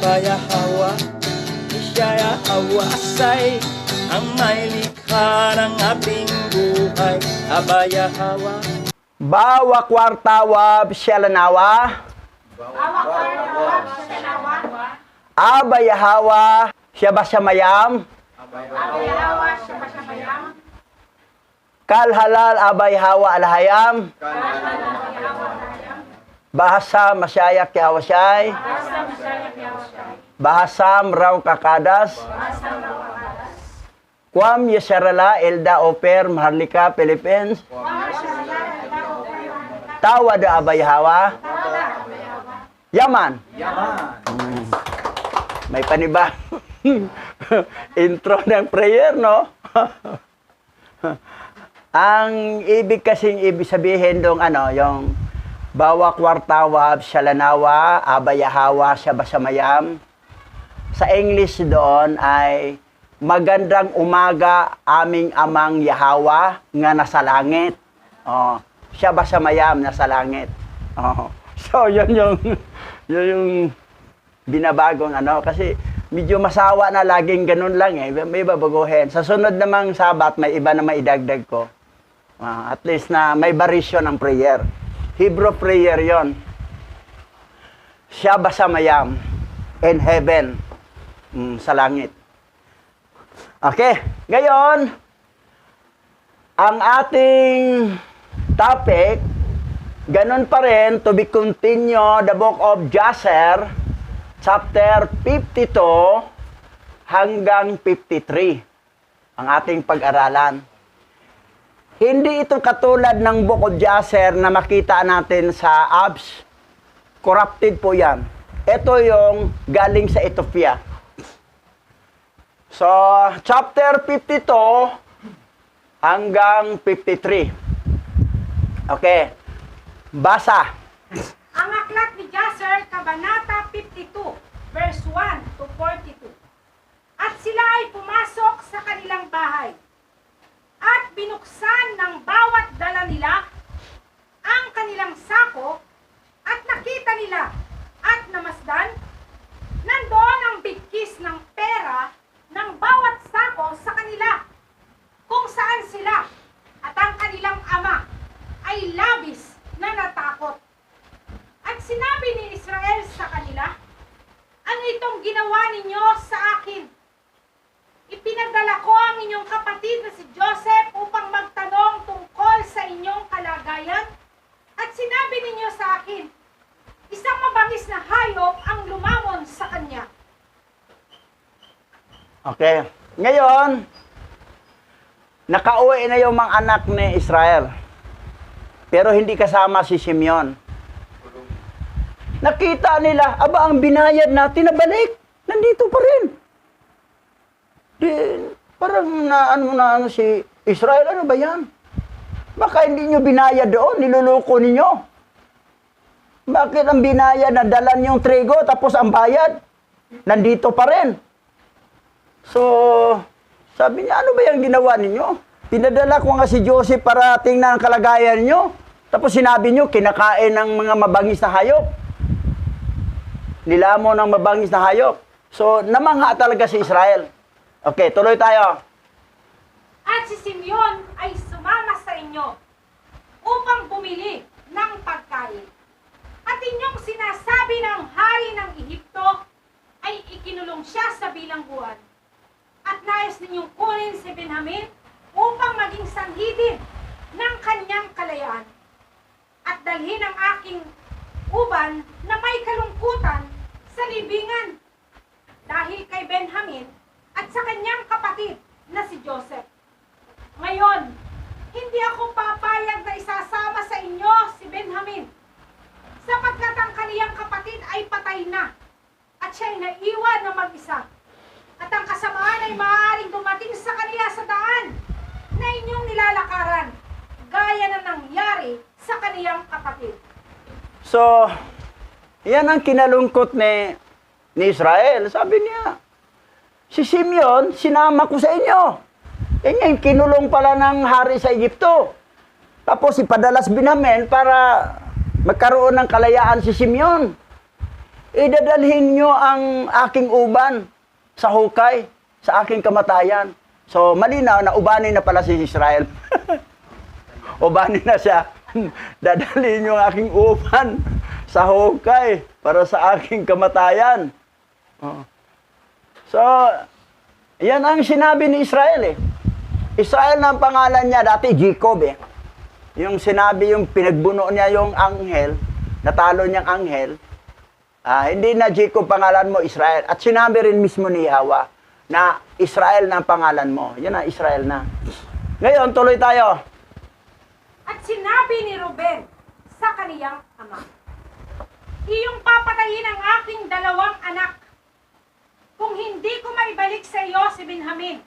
Abayahawa, Isya Hawasay, ang may likha ng ating buhay. Abayahawa. Bawa kwartawa Shalanawa. Abayahawa Shabasamayam. Kalhalal Abayahawa Alhayam. Bahasa Masyayak Yahwasay. Bahasam Raw Kakadas. Kwam Yesarala Elda Oper Maharlika Philippines. Tawada Abayahawa. Yaman. May paniba. Intro ng prayer, no? Ang ibig sabihin dong yung bawa kwartawa, shalanawa, abayahawa, shabasamayam. Sa English doon ay magandang umaga aming amang Yahawa nga nasa langit. Oh, shabasamayam nasa langit. Oh. So yun yung binabagong kasi medyo masawa na laging ganun lang may babaguhin. Sa sunod namang Sabat may iba na maidagdag ko. At least na may variation ng prayer. Hebrew prayer yon. Shabasamayam in heaven, sa langit. Okay, ngayon ang ating topic ganun pa rin, to be continue the book of Jasher, chapter 52 hanggang 53, ang ating pag-aralan. Hindi ito katulad ng book of Jasher na makita natin sa apps. Corrupted po yan. Ito yung galing sa Ethiopia. So, chapter 52 hanggang 53. Okay. Basa. Ang aklat ni Jasher, Kabanata 52, verse 1 to 42. At sila ay pumasok sa kanilang bahay, at binuksan ng bawat dala nila ang kanilang sako, at nakita nila at namasdan, nandoon ang bigkis ng pera ng bawat sako sa kanila, kung saan sila at ang kanilang ama ay labis na natakot. At sinabi ni Israel sa kanila, ano itong ginawa ninyo sa akin? Ipinadala ko ang inyong kapatid na si Joseph upang magtanong tungkol sa inyong kalagayan. At sinabi ninyo sa akin, isang mabangis na hayop ang lumamon sa kanya. Okay. Ngayon, nakauwi na yung mga anak ni Israel. Pero hindi kasama si Simeon. Nakita nila, ang binayad natin na balik. Nandito pa rin. Parang na si Israel, ano ba yan? Baka hindi nyo binayad doon, niluloko ninyo. Bakit ang binayad na dalan yung trigo tapos ang bayad? Nandito pa rin. So, sabi niya, ano ba yung ginawa ninyo? Pinadala ko nga si Joseph para tingnan ang kalagayan nyo. Tapos sinabi nyo, kinakain ng mga mabangis na hayop. Nilamo ng mabangis na hayop. So, namangha talaga si Israel. Okay, tuloy tayo. At si Simeon ay sumama sa inyo upang bumili ng pagkain. At inyong sinasabi ng hari ng Ehipto ay ikinulong siya sa bilangguan. At nais ninyong kunin si Benjamin upang maging sanghidin ng kanyang kalayaan. At dalhin ang aking uban na may kalungkutan sa libingan dahil kay Benjamin at sa kanyang kapatid na si Joseph. Ngayon, hindi ako papayag na isasama sa inyo si Benjamin, sapagkat ang kaniyang kapatid ay patay na at siya'y naiwan na mag-isa. At ang kasamaan ay maaaring dumating sa kanila sa daan na inyong nilalakaran, gaya na nangyari sa kaniyang kapatid. So, yan ang kinalungkot ni Israel. Sabi niya, si Simeon, sinama ko sa inyo. Ngayon, kinulong pala ng hari sa Egypto. Tapos ipadalas Benjamin para magkaroon ng kalayaan si Simeon. idadalhin nyo ang aking uban sa hukay, sa aking kamatayan. So, malinaw na ubanin na pala si Israel. Ubanin na siya. Dadalhin nyo ang aking uban sa hukay para sa aking kamatayan. Oh. So, yan ang sinabi ni Israel eh. Israel na ang pangalan niya, dati Jacob eh. Yung sinabi, yung pinagbuno niya yung anghel, natalo niyang anghel, hindi na Jacob pangalan mo, Israel. At sinabi rin mismo ni Hawa na Israel na ang pangalan mo. Yan na, Israel na. Ngayon, tuloy tayo. At sinabi ni Ruben sa kaniyang ama, iyong papatayin ang aking 2 anak kung hindi ko maibalik sa iyo si Benjamin.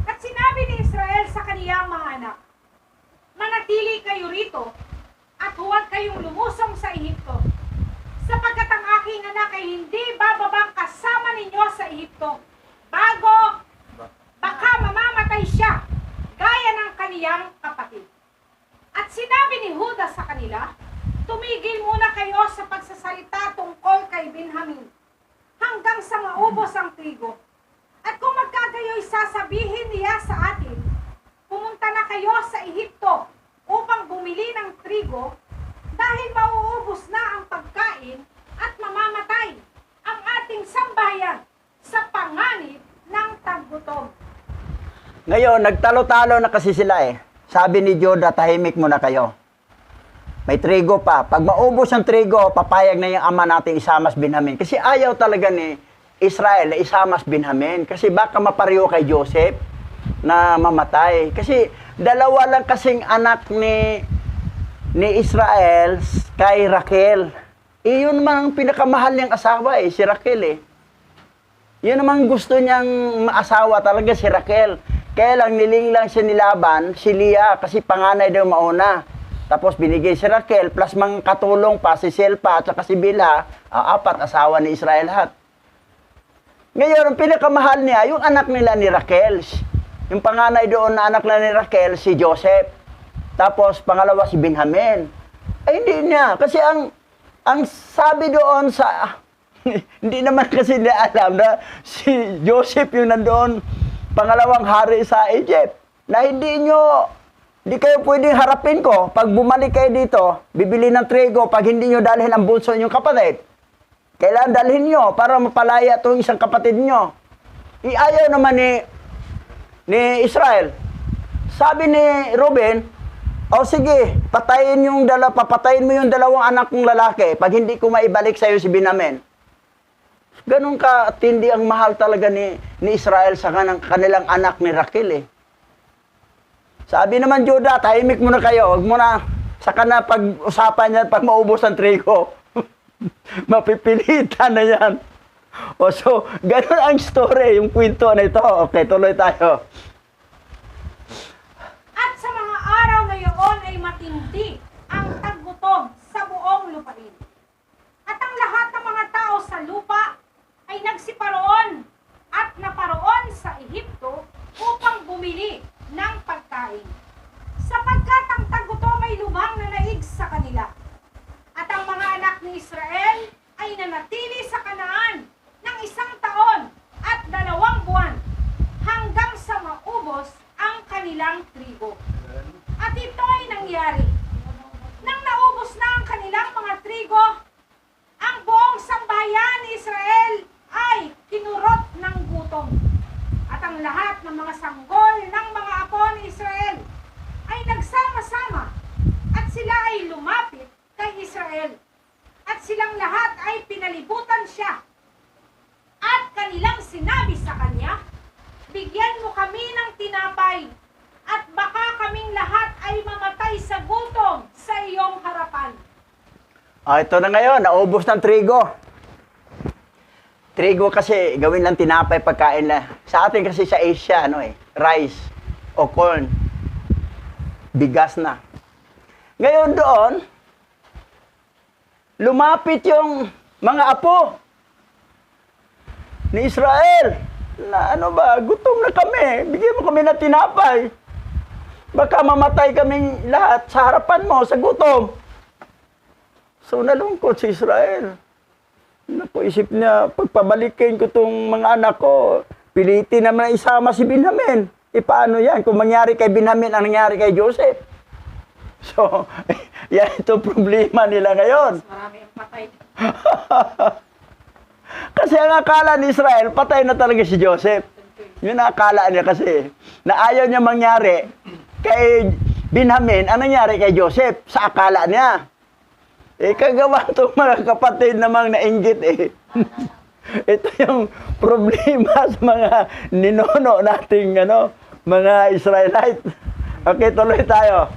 At sinabi ni Israel sa kaniyang mga anak, manatili kayo rito at huwag kayong lumusong sa Ehipto, sapagkat ang aking anak ay hindi bababang kasama ninyo sa Ehipto, bago baka mamamatay siya, gaya ng kaniyang kapatid. At sinabi ni Judah sa kanila, tumigil muna kayo sa pagsasalita tungkol kay Benjamin, hanggang sa maubos ang trigo. At kung magkagayo'y sasabihin niya sa atin, pumunta na kayo sa Ehipto upang bumili ng trigo, dahil mauubos na ang pagkain at mamamatay ang ating sambahayan sa panganib ng taggutom. Ngayon, nagtalo-talo na kasi sila eh. Sabi ni Judah, tahimik muna kayo. May trigo pa. Pag maubos ang trigo, papayag na yung ama natin isamas Benjamin. Kasi ayaw talaga ni Israel na isamas Benjamin. Kasi baka mapareho kay Joseph na mamatay. Kasi dalawa lang kasing anak ni Israel kay Raquel. Iyon naman ang pinakamahal niyang asawa eh, si Raquel eh. Yun naman gusto niyang maasawa talaga si Raquel. Kaya lang niling lang siya nilaban, si Leah, kasi panganay daw mauna. Tapos binigay si Raquel, plus mga katulong pa, si Silpa at saka si Bilha, 4 asawa ni Israel lahat. Ngayon, ang pinakamahal niya, yung anak nila ni Raquel. Yung panganay doon na anak nila ni Raquel, si Joseph. Tapos pangalawa si Benjamin. Ay hindi niya, kasi ang sabi doon sa, hindi naman kasi nila alam na si Joseph yung nandoon, pangalawang hari sa Egypt, na hindi kayo pwedeng harapin ko. Pag bumalik kayo dito, bibili ng trigo, pag hindi nyo dalhin ang bunso nyong kapatid, kailangan dalhin nyo para mapalaya itong isang kapatid nyo. Iayaw naman ni Israel. Sabi ni Ruben, o sige, papatayin mo yung 2 anak kong lalaki pag hindi ko maibalik sa iyo si Benjamin. Ganun katindi ang mahal talaga ni Israel sa kanilang anak ni Raquel eh. Sabi naman Judah, tahimik muna kayo. Huwag muna, saka na pag-usapan yan pag maubos ang trigo. Mapipilitan na yan. So, ganun ang story, yung kwento na ito. Okay, tuloy tayo. At sa mga araw na iyon ay matindi ang taggutom sa buong lupain. At ang lahat ng mga tao sa lupa ay nagsiparoon at naparoon sa Ehipto upang bumili ng pagkain, sapagkat ang taggutom ay lubhang nanaig sa kanila. At ang mga anak ni Israel ay nanatili sa Kanaan ng 1 taon at 2 buwan hanggang sa maubos ang kanilang trigo. At ito ay nangyari nang naubos na ang kanilang mga trigo, ang buong sambahayan ni Israel ay kinurot ng gutom. At ang lahat ng mga sanggol ng mga apo ni Israel ay nagsama-sama at sila ay lumapit kay Israel. At silang lahat ay pinalibutan siya. At kanilang sinabi sa kanya, bigyan mo kami ng tinapay at baka kaming lahat ay mamatay sa gutom sa iyong harapan. Ito na ngayon, naubos ng trigo. Trigo kasi gawin lang tinapay pagkain na. Sa atin kasi sa Asia, rice o corn. Bigas na. Ngayon doon, lumapit yung mga apo ni Israel. Na gutom na kami. Bigyan mo kami ng tinapay. Baka mamatay kami lahat sa harapan mo sa gutom. So nalungkot si Israel. Naku, isip niya, pagpabalikin ko tong mga anak ko, pilitin naman na isama si Benjamin. E paano yan? Kung mangyari kay Benjamin, ang nangyari kay Joseph. So, yan ito problema nila ngayon. Mas marami ang patay. Kasi ang akala ni Israel, patay na talaga si Joseph. Yun ang akala niya kasi, na ayaw niya mangyari kay Benjamin, ang nangyari kay Joseph, sa akala niya. Eh, kagawa itong mga kapatid namang nainggit eh. Ito yung problema sa mga ninono nating mga Israelite. Okay, tuloy tayo.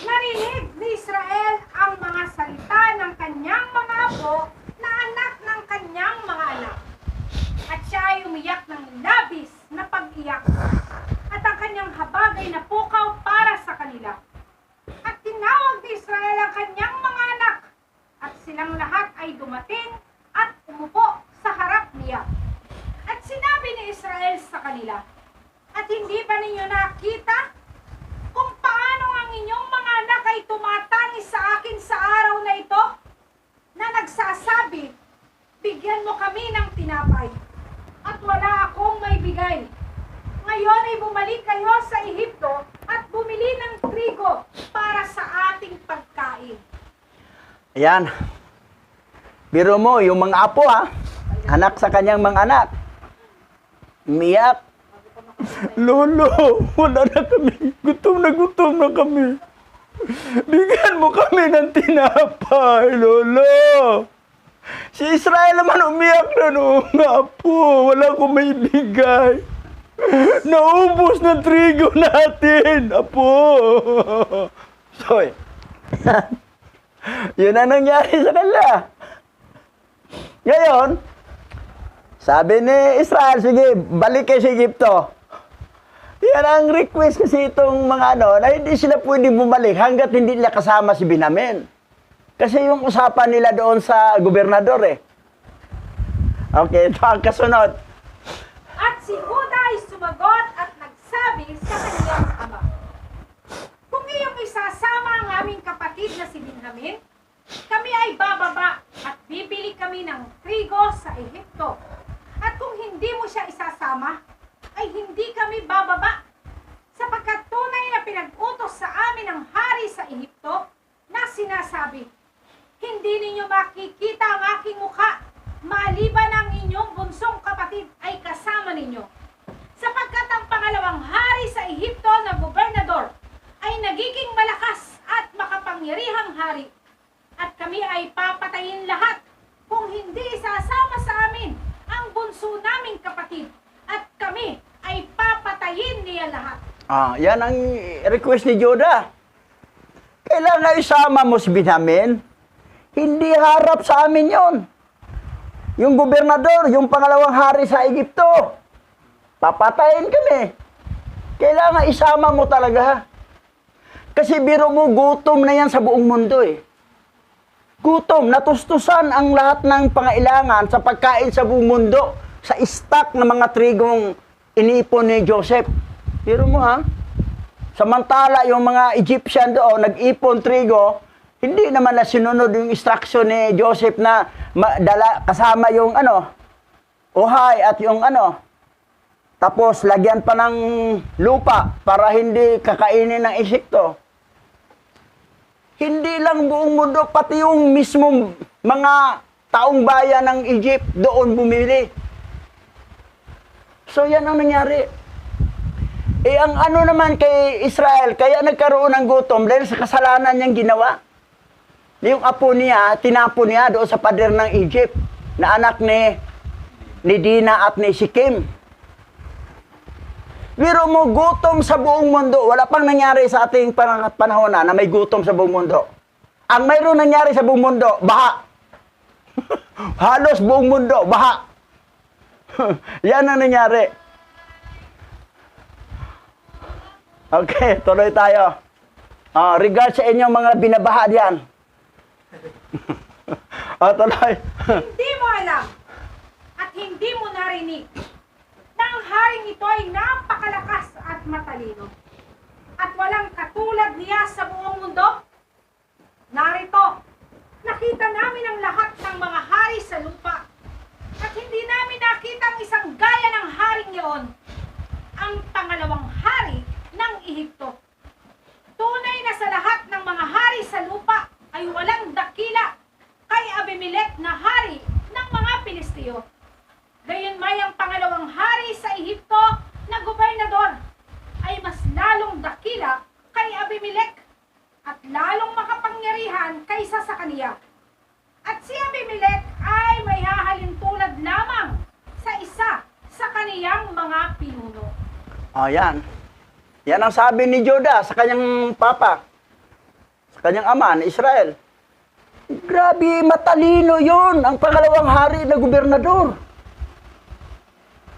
Narinig ni Israel ang mga salita ng kanyang mga apo na anak ng kanyang mga anak. At siya ay umiyak ng labis na pag-iyak. At ang kanyang habag ay napukaw para sa kanila. At tinawag ni Israel ang kanyang mga anak. At silang lahat ay dumating at umupo sa harap niya. At sinabi ni Israel sa kanila, at hindi ba ninyo nakita kung paano ang inyong mga anak ay tumatangis sa akin sa araw na ito? Na nagsasabi, bigyan mo kami ng tinapay. At wala akong may bigay. Ngayon ay bumalik kayo sa Ehipto at bumili ng trigo para sa ating pagkain. Ayan. Biro mo, yung mga apo anak sa kanyang mga anak. Umiyak. Lolo, wala na kami. Gutom na kami. Bigyan mo kami ng tinapay, Lolo. Si Israel naman umiyak na noong apo. Wala akong may bigay. Naubos na trigo natin, apo. So, yun ang nangyari sa kanila. Ngayon, sabi ni Israel, sige, balik kayo sa Egypto. Yan ang request kasi itong mga na hindi sila pwede bumalik hanggat hindi nila kasama si Benjamin. Kasi yung usapan nila doon sa gobernador eh. Okay, ito ang kasunod. At si Juda ay sumagot at nagsabi sa kanyang ama, kung iyong isasama ang aming kapatid na si Benjamin, kami ay bababa at bibili kami ng trigo sa Ehipto. At kung hindi mo siya isasama, ay hindi kami bababa, sapagkat tunay na pinag-utos sa amin ng hari sa Ehipto na sinasabi, hindi ninyo makikita ang aking mukha, maliban ang inyong bunsong kapatid ay kasama ninyo. Sapagkat ang pangalawang hari sa Ehipto na gobernador ay nagiging malakas at makapangyarihang hari. At kami ay papatayin lahat kung hindi isasama sa amin ang bunso naming kapatid. At kami ay papatayin niya lahat. Yan ang request ni Judah. Kailangan isama mo si Benjamin. Hindi harap sa amin yon. Yung gobernador, yung pangalawang hari sa Egypto, papatayin kami. Kailangan isama mo talaga. Kasi biro mo, gutom na yan sa buong mundo eh. Gutom, natustusan ang lahat ng pangailangan sa pagkain sa buong mundo, sa stock ng mga trigong iniipon ni Joseph. Biro mo Samantala yung mga Egyptian doon, nag-ipon trigo, hindi naman na sinunod yung instruction ni Joseph na kasama yung uhay at yung tapos lagyan pa ng lupa para hindi kakainin ng insekto. Hindi lang buong mundo, pati yung mismong mga taong bayan ng Egypt doon bumili. So yan ang nangyari. Ang naman kay Israel, kaya nagkaroon ng gutom dahil sa kasalanan niyang ginawa. Yung apo niya, tinapon niya doon sa pader ng Egypt, na anak ni Dina at ni Sikim. Biro mo, gutom sa buong mundo. Wala pang nangyari sa ating panahon na may gutom sa buong mundo. Ang mayroon nangyari sa buong mundo, baha. Halos buong mundo, baha. Yan ang nangyari. Okay, tuloy tayo. Regard sa inyong mga binabaha diyan. Tuloy. Hindi mo alam at hindi mo narinig na ang haring ito ay napakalakas at matalino at walang katulad niya sa buong mundo. Narito, nakita namin ang lahat ng mga hari Panginoon ang pangalawang hari ng Ehipto. Tunay na sa lahat ng mga hari sa lupa ay walang dakila kay Abimelech na hari ng mga Pilisteo. Gayunmay ang pangalawang hari sa Ehipto na gobernador ay mas lalong dakila kay Abimelech at lalong makapangyarihan kaysa sa kaniya. At si Abimelech ay may hahalin tulad lamang sa isa sa kaniyang mga pinuno. Yan. Yan ang sabi ni Judah sa kanyang papa, sa kanyang ama na Israel. Grabe, matalino yun, ang pangalawang hari na gobernador.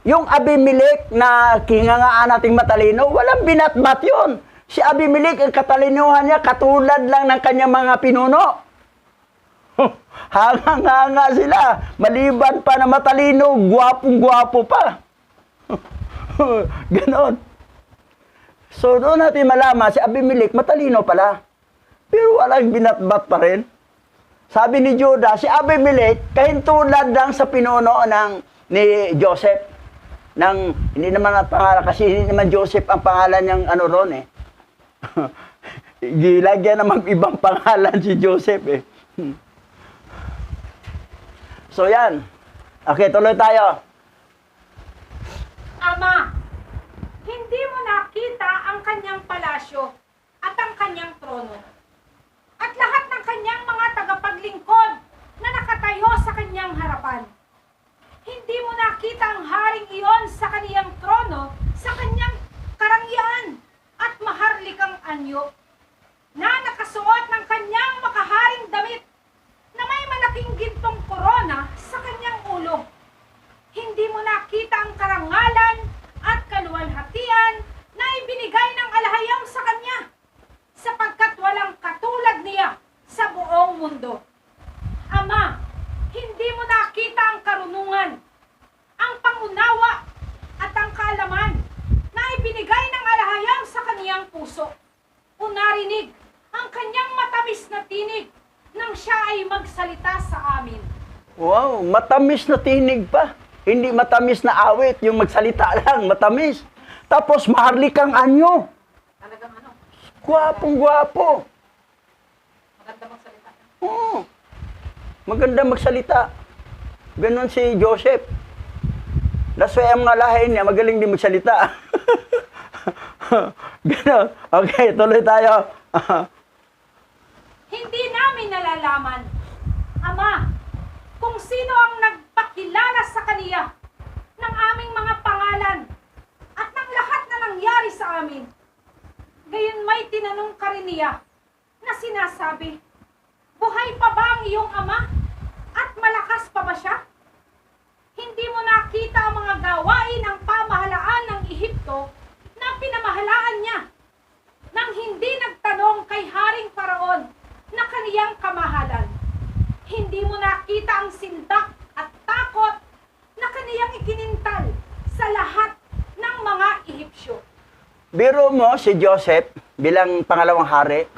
Yung Abimelech na kingangaan nating matalino, walang binatbat yun. Si Abimelech, ang katalinuhan niya, katulad lang ng kanyang mga pinuno. Hanga-hanga sila. Maliban pa na matalino, gwapong-gwapo pa. Ganon. So, doon natin malaman, si Abimelech, matalino pala. Pero walang binatbat pa rin. Sabi ni Judah, si Abimelech, kahintulad lang sa pinuno ni Joseph. Hindi naman ang pangalan, kasi hindi naman Joseph ang pangalan niyang ano ron eh. Gilagyan naman ibang pangalan si Joseph eh. So yan. Okay, tuloy tayo. Ama, hindi mo nakita ang kanyang palasyo at ang kanyang trono, at lahat ng kanyang mga tagapaglingkod na nakatayo sa kanyang harapan. Hindi mo nakita ang haring iyon sa kaniyang trono, sa kanyang karangyaan at maharlikang anyo, na nakasuot ng kanyang makaharing damit, na may malaking gintong korona sa kanyang ulo. Hindi mo nakita ang karangalan at kaluwalhatian na ibinigay ng alahayam sa kanya, sapagkat walang katulad niya sa buong mundo. Ama, hindi mo nakita ang karunungan, ang pangunawa at ang kaalaman na ibinigay ng alahayam sa kaniyang puso. O narinig ang kanyang matamis na tinig nang siya ay magsalita sa amin. Wow, matamis na tinig pa. Hindi matamis na awit, yung magsalita lang, matamis. Tapos maharlikang anyo. Talagang ano? Gwapong-gwapo. Maganda magsalita. Oo. Maganda magsalita. Ganon si Joseph. That's why ang mga lahi niya, magaling din magsalita. Ganon. Okay, tuloy tayo. Hindi namin nalalaman, Ama, kung sino ang nagpakilala sa kaniya ng aming mga pangalan at ng lahat na nangyari sa amin. Gayon may tinanong ka rin niya na sinasabi, buhay pa ba ang iyong ama at malakas pa ba siya? Hindi mo nakita ang mga gawain ng pamahalaan ng Ehipto na pinamahalaan niya nang hindi nagtanong kay Haring Paraon na kaniyang kamahalan. Hindi mo nakita ang sindak at takot na kaniyang ikinintal sa lahat ng mga Ehipsyo. Biro mo si Joseph bilang pangalawang hari,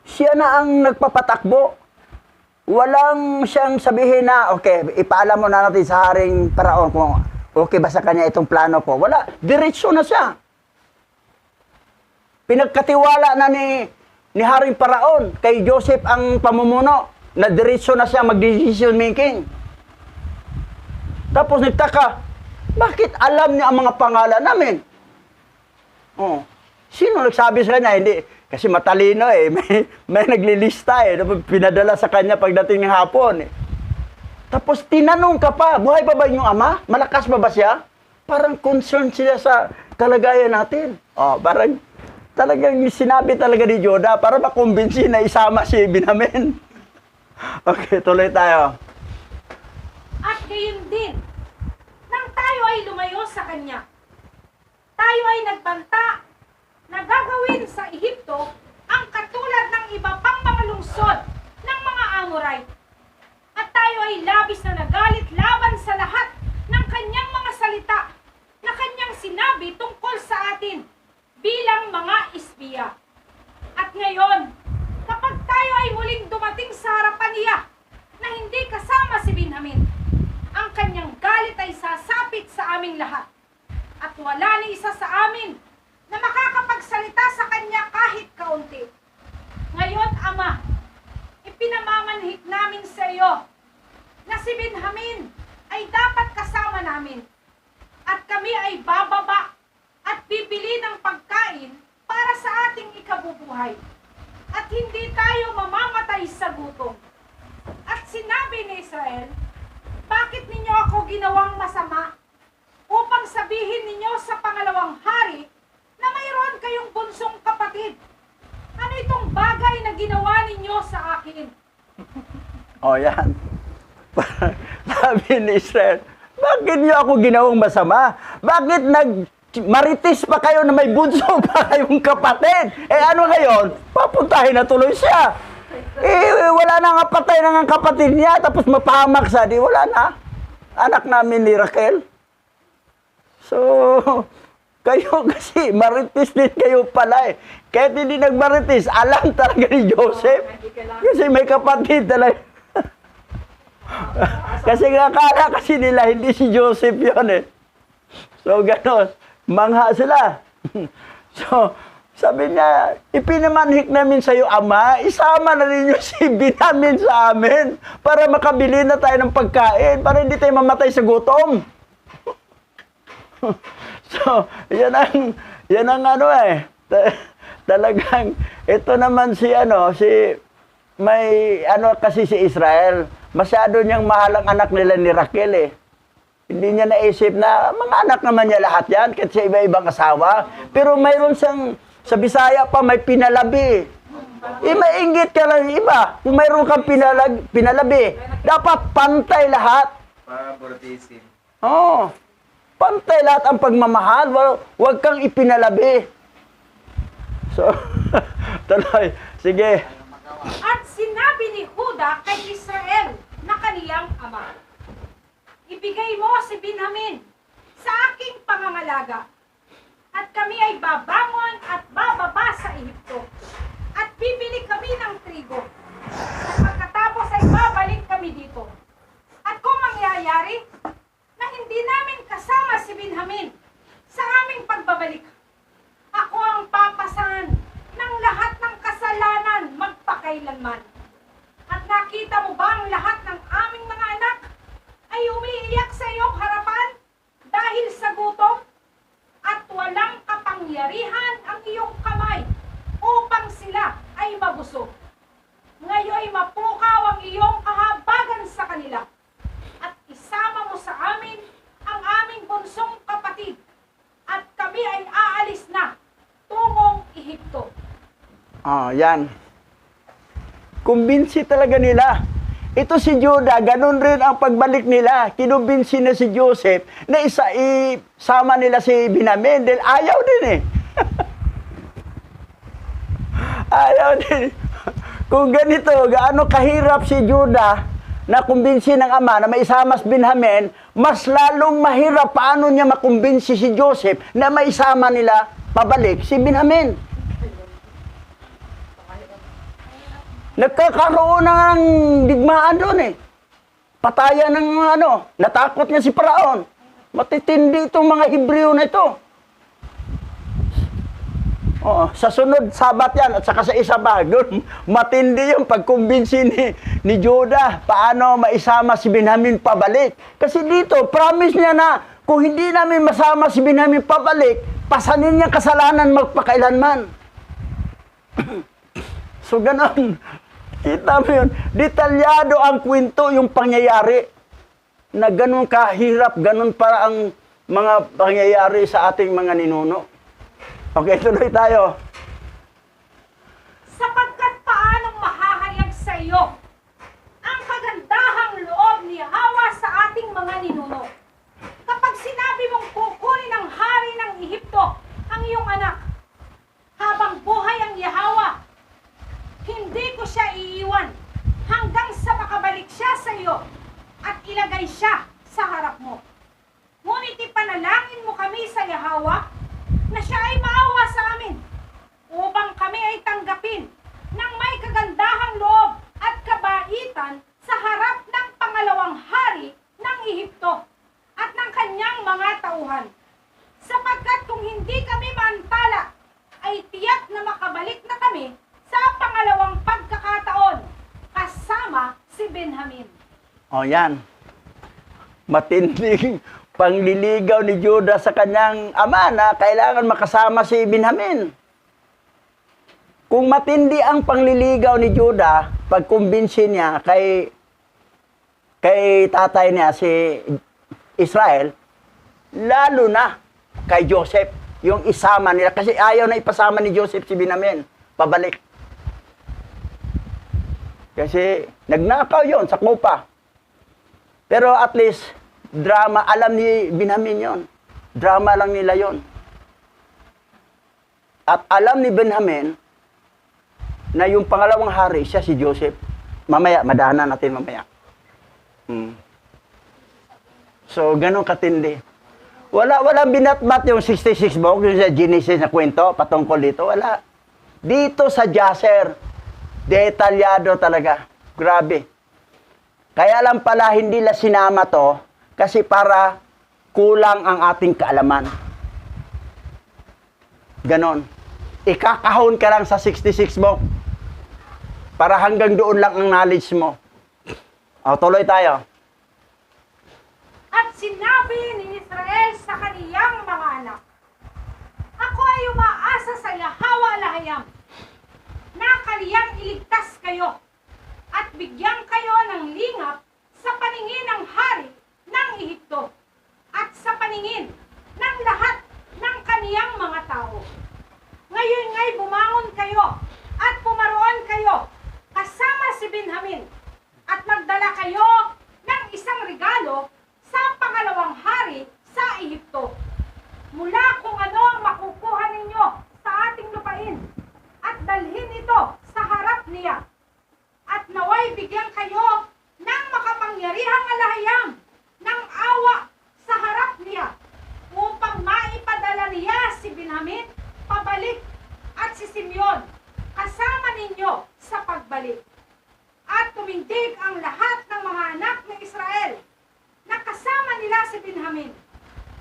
siya na ang nagpapatakbo. Walang siyang sabihin na, okay, ipaalam mo na natin sa Haring Paraon kung okay ba sa kanya itong plano ko. Wala, diretso na siya. Pinagkatiwala na ni Haring Paraon kay Joseph ang pamumuno, na diretso na siya mag-decision making. Tapos nagtaka, bakit alam niya ang mga pangalan namin? Oh, sino nagsabi sa kanya? Hindi, kasi matalino eh. May naglilista eh. Pinadala sa kanya pagdating ng hapon eh. Tapos tinanong ka pa, buhay pa ba yung ama? Malakas pa ba siya? Parang concerned sila sa kalagayan natin. Oh, parang talagang sinabi talaga ni Judah para makumbinsi na isama si Benjamin. Okay, tuloy tayo. At gayon din, nang tayo ay lumayo sa kanya, tayo ay nagbanta na gagawin sa Ehipto ang katulad ng iba pang mga lungsod ng mga Amorite. At tayo ay labis na nagalit laban sa lahat ng kanyang mga salita na kanyang sinabi tungkol sa atin bilang mga espiya. At ngayon, kapag tayo ay muling dumating sa harapan niya na hindi kasama si Benjamin, ang kanyang galit ay sasapit sa aming lahat. At wala ni isa sa amin na makakapagsalita sa kanya kahit kaunti. Ngayon, Ama, ipinamamanhik namin sa iyo na si Benjamin ay dapat kasama namin. At kami ay bababa at bibili ng pagkain para sa ating ikabubuhay. At hindi tayo mamamatay sa gutom. At sinabi ni Israel, bakit ninyo ako ginawang masama upang sabihin ninyo sa pangalawang hari na mayroon kayong bunsong kapatid? Ano itong bagay na ginawa ninyo sa akin? O yan. Sabi ni Israel, bakit niyo ako ginawang masama? Bakit maritis pa kayo na may bunso pa kayong kapatid? Eh ano ngayon? Papuntahin na tuloy siya. Wala na nga, patay na nga kapatid niya, tapos mapahamak siya, di wala na. Anak namin ni Raquel. So, kayo kasi, maritis din kayo pala eh. Kahit hindi nagmaritis, alam talaga ni Joseph. Kasi may kapatid talaga. Kasi akala kasi nila, hindi si Joseph yun eh. So, gano'n. Mangha sila. So, sabi niya, ipinamanhik namin sa iyo, Ama, isama na ninyo si Benjamin sa amin para makabili na tayo ng pagkain, para hindi tayo mamatay sa gutom. So, yan ang ano eh. Talagang, ito naman si may kasi si Israel. Masyado niyang mahal ang anak nila ni Raquel eh. Hindi niya naisip na mga anak naman niya lahat yan, kahit sa iba-ibang asawa. Pero mayroon siyang, sa Bisaya pa, may pinalabi. Mainggit ka lang iba. Kung mayroon kang pinalabi, dapat pantay lahat. Favoritism. Oo. Pantay lahat ang pagmamahal. Huwag kang ipinalabi. So, tuloy. Sige. At sinabi ni Huda kay Israel na kaniyang ama, ibigay mo si Benjamin sa aking pangangalaga, at kami ay babangon at bababa sa Ehipto, at bibili kami ng trigo, at pagkatapos ay babalik kami dito. At kung mangyayari na hindi namin kasama si Benjamin sa aming pagbabalik, ako ang papasan ng lahat ng kasalanan magpakailanman. At nakita mo ba ang lahat ng aming mga anak ay umiiyak sa iyong harapan dahil sa gutom? At walang kapangyarihan ang iyong kamay upang sila ay mabusog. Ngayon ay mapukaw ang iyong kahabagan sa kanila. At isama mo sa amin ang aming bunsong kapatid. At kami ay aalis na tungong Ehipto. Yan. Kumbinsi talaga nila. Ito si Judah, ganun rin ang pagbalik nila. Kinumbinsi na si Joseph na isama nila si Benjamin dahil ayaw din eh. Ayaw din. Kung ganito, gaano kahirap si Judah na kumbinsi ng ama na maisama si Benjamin, mas lalong mahirap paano niya makumbinsi si Joseph na maisama nila pabalik si Benjamin. Nagkakaroon ng digmaan doon eh. Patayan ng natakot niya si Paraon. Matitindi itong mga Hebreo na ito. Sa sunod, Sabat yan, at saka sa isa pa, doon, matindi yung pagkumbinsi ni Judah, paano maisama si Benjamin pabalik. Kasi dito, promise niya na, kung hindi namin masama si Benjamin pabalik, pasanin niya kasalanan magpakailanman. So, ganon. Kita mo yun, detalyado ang kwento yung pangyayari na ganun kahirap, ganun para ang mga pangyayari sa ating mga ninuno. Okay, tuloy tayo. Sapagkat paanong mahahayag sa iyo ang kagandahang loob ni Hawa sa ating mga ninuno kapag sinabi mong kukunin ng hari ng Ehipto ang iyong anak habang buhay ang Yahawa. Hindi ko siya iiwan hanggang sa makabalik siya sa iyo at ilagay siya sa harap mo. Ngunit ipanalangin mo kami sa Yahawa na siya ay maawa sa amin upang kami ay tanggapin ng may kagandahang loob at kabaitan sa harap ng pangalawang hari ng Ehipto. O yan. Matinding pangliligaw ni Judah sa kanyang ama na kailangan makasama si Benjamin. Kung matindi ang pangliligaw ni Judah, pagkumbinsi niya kay tatay niya si Israel, lalo na kay Joseph, yung isama nila. Kasi ayaw na ipasama ni Joseph si Benjamin. Pabalik. Kasi nagnakaw yon sa kupa. Pero at least, drama, alam ni Benjamin yon. Drama lang nila yon. At alam ni Benjamin na yung pangalawang hari, siya si Joseph. Mamaya, madahanan natin mamaya. So, ganun katindi. Walang binatbat yung 66 book, yung sa Genesis na kwento, patungkol dito. Wala. Dito sa Jasher, detalyado talaga. Grabe. Kaya lang pala hindi la sinama to, kasi para kulang ang ating kaalaman. Ganon. Ikakahon ka lang sa 66 book, para hanggang doon lang ang knowledge mo. O, tuloy tayo. At sinabi ni Israel sa kaniyang mga anak, ako ay umaasa sa Yahweh Lahayam, na kaniyang iligtas kayo, at bigyan kayo ng lingap sa paningin ng hari ng Ehipto, at sa paningin ng lahat ng kaniyang mga tao. Ngayon nga'y bumangon kayo, at pumaroon kayo, kasama si Benjamin, at magdala kayo ng isang regalo sa pangalawang hari sa Ehipto. Mula kung ano ang makukuha ninyo sa ating lupain, at dalhin ito sa harap niya. At naway bigyan kayo ng makapangyarihang alahayam ng awa sa harap niya, upang maipadala niya si Benjamin pabalik, at si Simeon kasama ninyo sa pagbalik. At tumindig ang lahat ng mga anak ng Israel na kasama nila si Benjamin.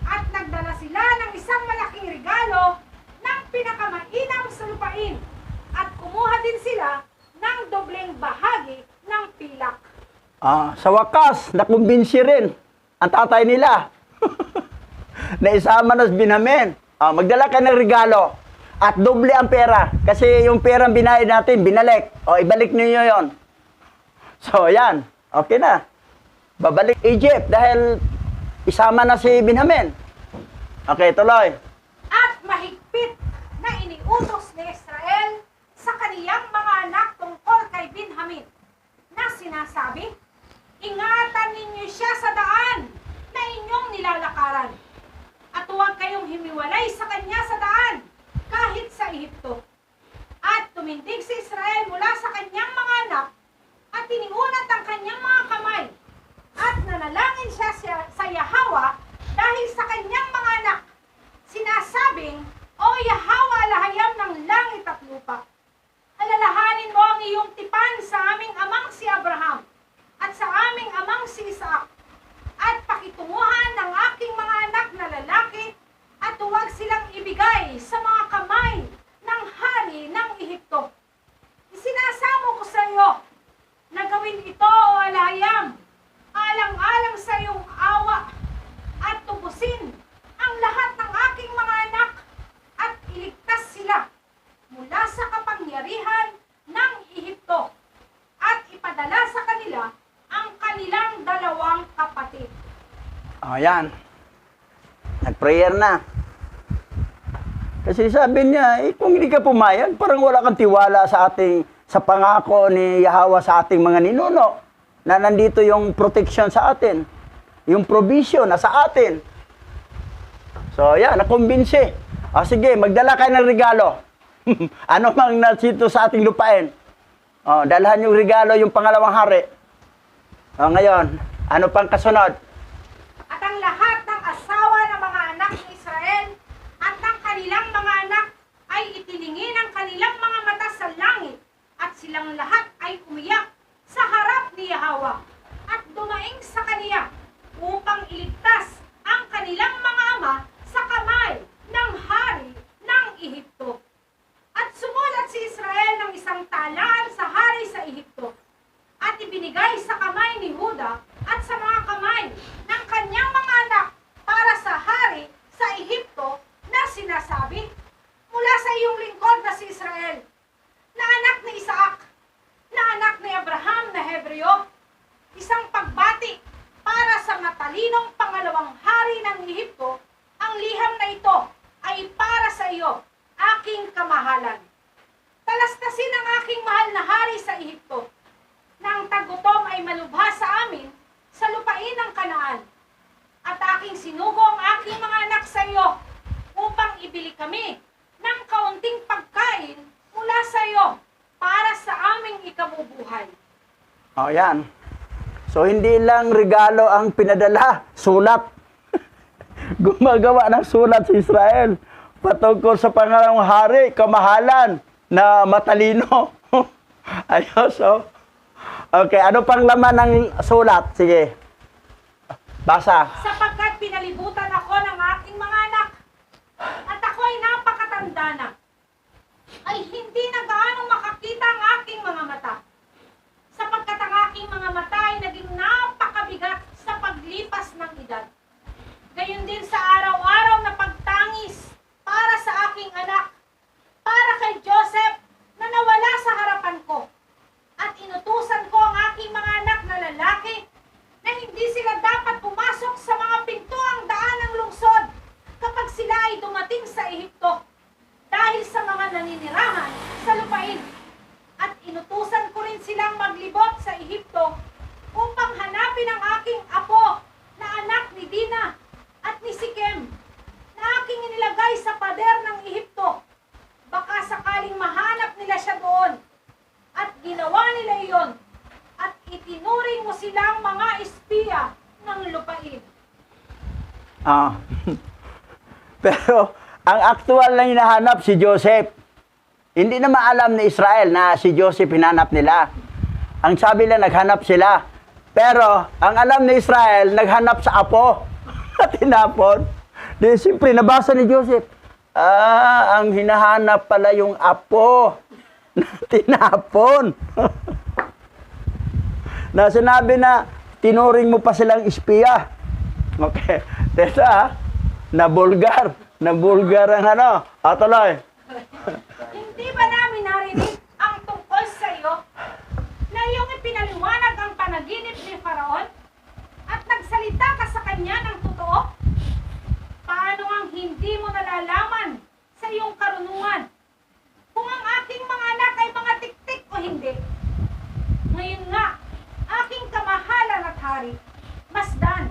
At nagdala sila ng isang malaking regalo ng pinakamainam sa lupain. At kumuha din sila ng dobleng bahagi ng pilak. Sa wakas, nakumbinsi rin ang tatay nila. Naisama na si Benjamin. Magdala ka ng regalo. At doble ang pera. Kasi yung perang binayad natin, binalik. Ibalik niyo yon. So, yan. Okay na. Babalik Egypt dahil isama na si Benjamin. Okay, tuloy. At mahigpit na iniutos ni Israel sa kaniyang mga anak tungkol kay Benjamin, na sinasabi, ingatan ninyo siya sa daan na inyong nilalakaran, at huwag kayong himiwalay sa kanya sa daan, kahit sa Ehipto. At tumindig si Israel mula sa kanyang mga anak, at tiniunat ang kanyang mga kamay, at nanalangin siya sa Yahweh dahil sa kanyang mga anak, sinasabing, O Yahweh, lahayam ng langit at lupa, alalahanin mo ang iyong tipan sa aming amang si Abraham, at sa aming amang si Isaac, at pakitunguhan ng aking mga anak na lalaki, at huwag silang ibigay sa mga kamay ng hari ng Ehipto. Isinasamo ko sa iyo na gawin ito, O alahayam, alang-alang sa iyong awa, at tubusin ang lahat ng aking mga anak, at iligtas sila mula sa kapangyarihan ng Ehipto, at ipadala sa kanila ang kanilang dalawang kapatid. Yan. Nag-prayer na. Kasi sabi niya, kung hindi ka pumayag, parang wala kang tiwala sa pangako ni Yahweh sa ating mga ninuno, na nandito yung protection sa atin, yung provision na sa atin. So, yan, nakumbinsi. Sige, magdala kayo ng regalo. Ano mang nasito sa ating lupain. Dalhan yung regalo, yung pangalawang hari. Ngayon, ano pang kasunod? At ang lahat ng asawa ng mga anak ni Israel at ng kanilang mga anak ay itiningin ang kanilang mga mata sa langit, at silang lahat ay umiyak sa harap ni Yahweh, at dumaing sa kaniya upang iligtas ang kanilang mga ama sa kamay ng hari ng Ehipto. At sumulat si Israel ng isang talaan sa hari sa Ehipto, at ibinigay sa kamay ni Huda tunay ng kanyang mga anak para sa hari sa Ehipto na sinasabi, mula sa iyong lingkod na si Israel, na anak ni Isaac, na anak ni Abraham na Hebreo, isang pagbati para sa matalinong pangalawang hari ng Ehipto. Ang liham na ito ay para sa iyo, aking kamahalan. Talastasin ang aking mahal na hari sa Ehipto, na ang tagutom ay malubha sa amin sa lupain ng Kanaan. At aking sinugo ang aking mga anak sa iyo upang ibili kami ng kaunting pagkain mula sa iyo para sa aming ikabubuhay. O, yan. So, hindi lang regalo ang pinadala, sulat. Gumagawa ng sulat sa Israel patungkol sa pangalawang hari, kamahalan, na matalino. Ayos, so. Okay, ano pang laman ng sulat? Sige. Basa. Sapagkat pinalibutan ako ng aking mga anak, at ako ay napakatanda na, ay hindi na gaano makakita ang aking mga mata. Sapagkat ang aking mga mata ay naging napakabigat sa paglipas ng edad. Gayon din sa araw-araw na pagtangis para sa aking anak, para kay Joseph na nawala sa harapan ko. At inutusan ko ang aking mga anak na lalaki na hindi sila dapat pumasok sa mga pintuang daan ng lungsod kapag sila ay dumating sa Ehipto dahil sa mga naninirahan sa lupain. At inutusan ko rin silang maglibot sa Ehipto upang hanapin ang aking apo na anak ni Dina at ni Sikem na aking inilagay sa pader ng Ehipto. Baka sakaling mahanap nila siya doon. At ginawa nila iyon. At itinuring mo silang mga espiya ng lupain. Pero, ang aktual na hinahanap si Joseph. Hindi na maalam ni Israel na si Joseph hinanap nila. Ang sabi lang, naghanap sila. Pero, ang alam ni Israel, naghanap sa apo. At tinapon. Di, siyempre, nabasa ni Joseph. Ang hinahanap pala yung apo. Tinapon. Na sinabi na, tinuring mo pa silang espiya. Okay. Tesa, nabulgar. Nabulgar ang ano. Tuloy. Hindi ba namin narinig ang tungkol sa iyo na iyong ipinaliwanag ang panaginip ni Faraon at nagsalita ka sa kanya ng totoo? Paano ang hindi mo nalalaman sa iyong karunungan kung ang aking mga anak ay mga tiktik o hindi? Ngayon nga, aking kamahalan at hari, Masdan,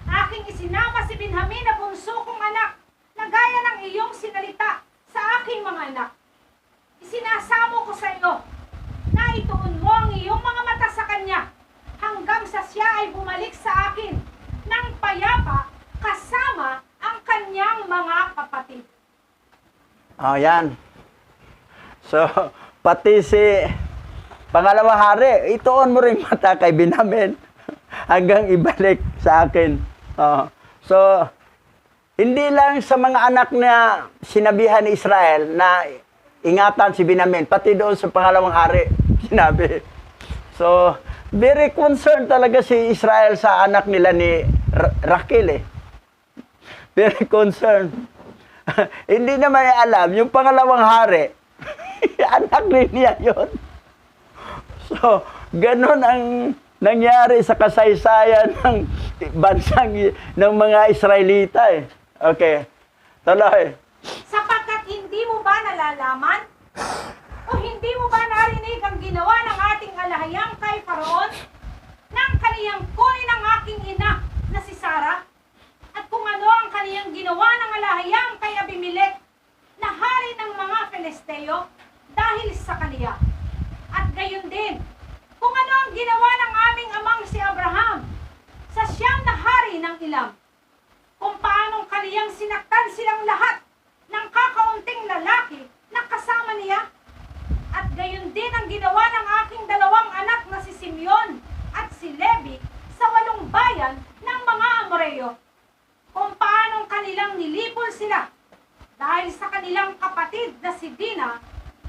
aking isinama si Benjamin na bunso kong anak na gaya ng iyong sinalita sa aking mga anak. Isinasamo ko sa iyo na ituon mo ang iyong mga mata sa kanya hanggang sa siya ay bumalik sa akin ng payapa kasama ang kanyang mga kapatid. Yan. So, pati si pangalawang hari, ituon mo rin mata kay Benjamin hanggang ibalik sa akin. So, hindi lang sa mga anak na sinabihan ni Israel na ingatan si Benjamin, pati doon sa pangalawang hari, sinabi. So, very concerned talaga si Israel sa anak nila ni Raquel eh. Very concerned. Hindi naman alam, yung pangalawang hari, anak rin niya yun. So, ganun ang nangyari sa kasaysayan ng bansang ng mga Israelita eh. Okay. Tuloy. Sapagkat hindi mo ba nalalaman o hindi mo ba narinig ang ginawa ng ating alahayang kay Faraon nang kaniyang kunin ang aking ina na si Sarah? At kung ano ang kaniyang ginawa ng alahayang kay Abimelech na hari ng mga Filisteo dahil sa kaniya? At gayon din, kung ano ang ginawa ng aming amang si Abraham sa siyam na hari ng Ilam, kung paanong kaniyang sinaktan silang lahat ng kakaunting lalaki na kasama niya. At gayon din ang ginawa ng aking dalawang anak na si Simeon at si Levi sa 8 bayan ng mga Amoreo. Kung paanong kanilang nilipol sila dahil sa kanilang kapatid na si Dina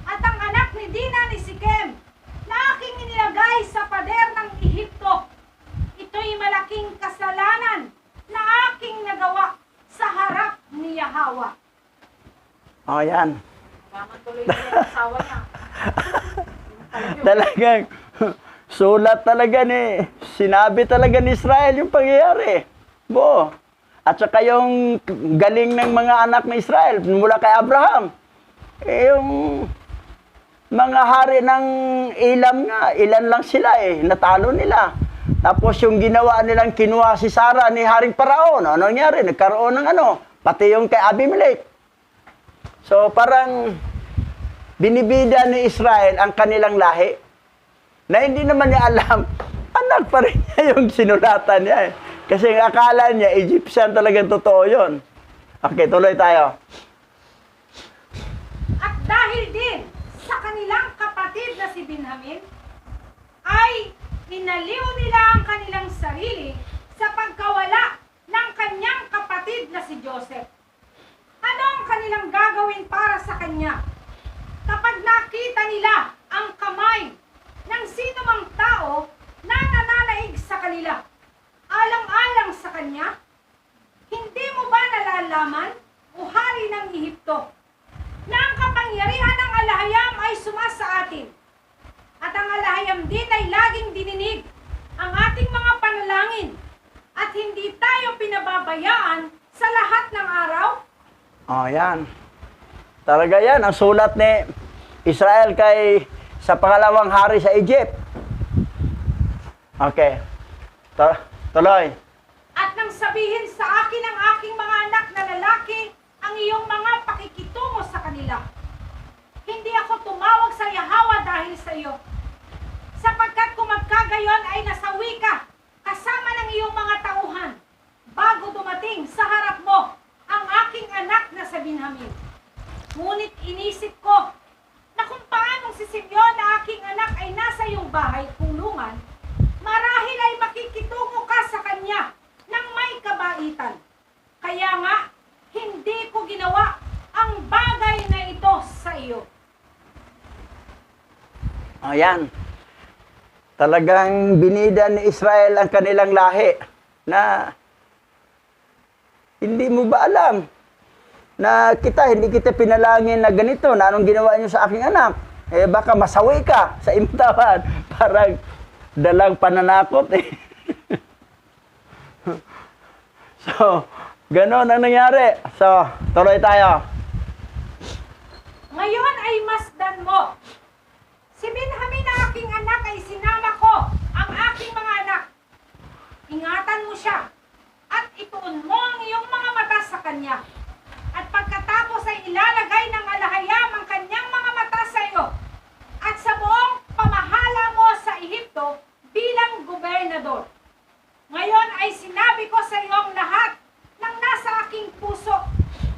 at ang anak ni Dina ni Sikem na aking inilagay sa pader ng Ehipto. Ito'y malaking kasalanan Oh, yan. Naman tuloy na yung asawa niya. Talagang sulat talaga ni, sinabi talaga ni Israel yung pangyayari. Bo. At saka yung galing ng mga anak ni Israel mula kay Abraham. Yung mga hari ng Ilam nga, ilan lang sila natalo nila. Tapos yung ginawa nilang kinuha si Sarah ni Haring Paraon, ano nangyari? Nagkaroon ng pati yung kay Abimelech. So parang binibida ni Israel ang kanilang lahi na hindi naman niya alam, anak pa rin niya yung sinulatan niya Kasi akala niya, Egyptian talagang totoo yun. Okay, tuloy tayo. At dahil din sa kanilang kapatid na si Benjamin, ay inaliw nila ang kanilang sarili sa pagkawala ng kanyang kapatid na si Joseph. Ano ang kanilang gagawin para sa kanya? Kapag nakita nila ang kamay ng sino mang tao na nananaig sa kanila, alang-alang sa kanya, hindi mo ba nalalaman, o hari ng Ehipto, na ang kapangyarihan ng alahayam ay sumasa atin, at ang alahayam din ay laging dininig ang ating mga panalangin, at hindi tayo pinababayaan sa lahat ng araw? Oh, yan. Talaga yan, ang sulat ni Israel kay sa pangalawang hari sa Egypt. Okay. Tuloy. At nang sabihin sa akin ng aking mga anak na lalaki ang iyong mga pakikitungo sa kanila, hindi ako tumawag sa Yahweh dahil sa iyo, sapagkat kung magkagayon ay nasawi ka kasama ng iyong mga tauhan bago dumating sa harap mo ang aking anak na sa Benjamin. Ngunit inisip ko na kung paanong si Simeon na aking anak ay nasa iyong bahay kulungan, marahil ay makikitungo ka sa kanya ng may kabaitan. Kaya nga, hindi ko ginawa ang bagay na ito sa iyo. Ayan. Talagang binida ni Israel ang kanilang lahi na hindi mo ba alam na hindi kita pinalangin na ganito, na anong ginawa niyo sa aking anak? Baka masawi ka sa imatawan. Parang dalang pananakot So, ganon ang nangyari. So, tuloy tayo. Ngayon ay masdan mo. Si Benjamin na aking anak ay sinama ko ang aking mga anak. Ingatan mo siya at ituon mo ang iyong mga mata sa kanya. At pagkatapos ay ilalagay ng alahayam ang kanyang mga mata sa iyo at sa buong pamahala mo sa Ehipto bilang gobernador. Ngayon ay sinabi ko sa iyong lahat ng nasa aking puso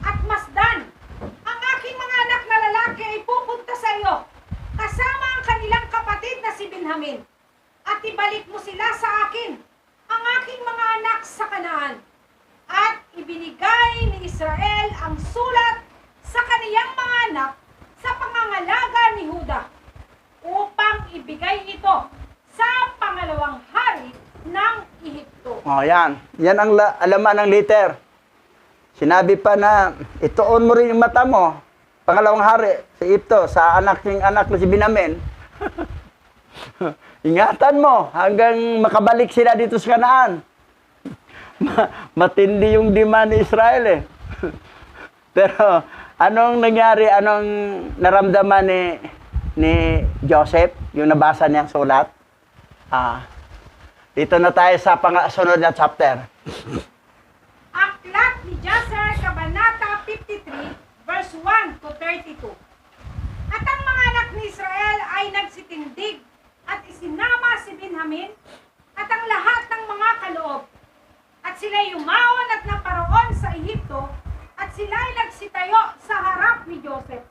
at masdan, ang aking mga anak na lalaki ay pupunta sa iyo kasama ang kanilang kapatid na si Benjamin, at ibalik mo sila sa akin, ang aking mga anak sa Kanaan. At ibinigay ni Israel ang sulat sa kaniyang mga anak sa pangangalaga ni Huda upang ibigay ito sa pangalawang hari ng Ehipto. Oh, yan. Yan ang alaman ng liter. Sinabi pa na ituon mo rin yung mata mo, pangalawang hari sa Ehipto, sa anak na si Benjamin. Ingatan mo hanggang makabalik sila dito sa Kanaan. Matindi yung demand ni Israel Pero anong nangyari, anong naramdaman ni Joseph, yung nabasa niyang sulat? Dito na tayo sa sunod na chapter. Aklat ni Jasher, Kabanata 53, verse 1 to 32. At ang mga anak ni Israel ay nagsitindig at isinama si Benjamin at ang lahat ng mga kaloob. At sila'y umawon at naparoon sa Ehipto, at sila'y nagsitayo sa harap ni Joseph.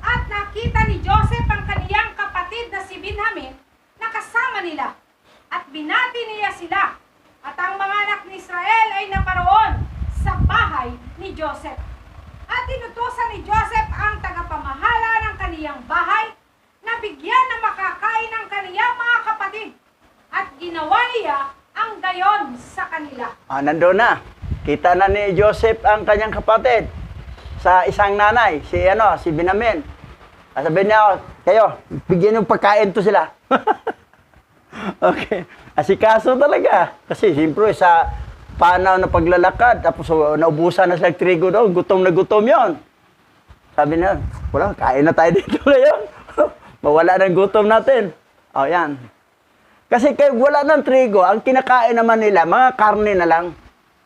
At nakita ni Joseph ang kaniyang kapatid na si Benjamin na kasama nila, at binati niya sila. At ang mga anak ni Israel ay naparoon sa bahay ni Joseph. At inutusan ni Joseph ang tagapamahala ng kaniyang bahay na bigyan na makakain ng kaniyang mga kapatid. At ginawa niya ang gayon sa kanila. Nandun na. Kita na ni Joseph ang kanyang kapatid. sa isang nanay, si Benjamin. Sabi niya, kayo, bigyan ng pagkain to sila. Okay. Asikaso talaga. Kasi siyempre sa panaw na paglalakad, tapos naubusan na sila trigo doon, gutom na gutom yon. Sabi niya, wala, kain na tayo dito ngayon. Mawala ng gutom natin. O, yan. Kasi kaya wala ng trigo, ang kinakain naman nila, mga karne na lang.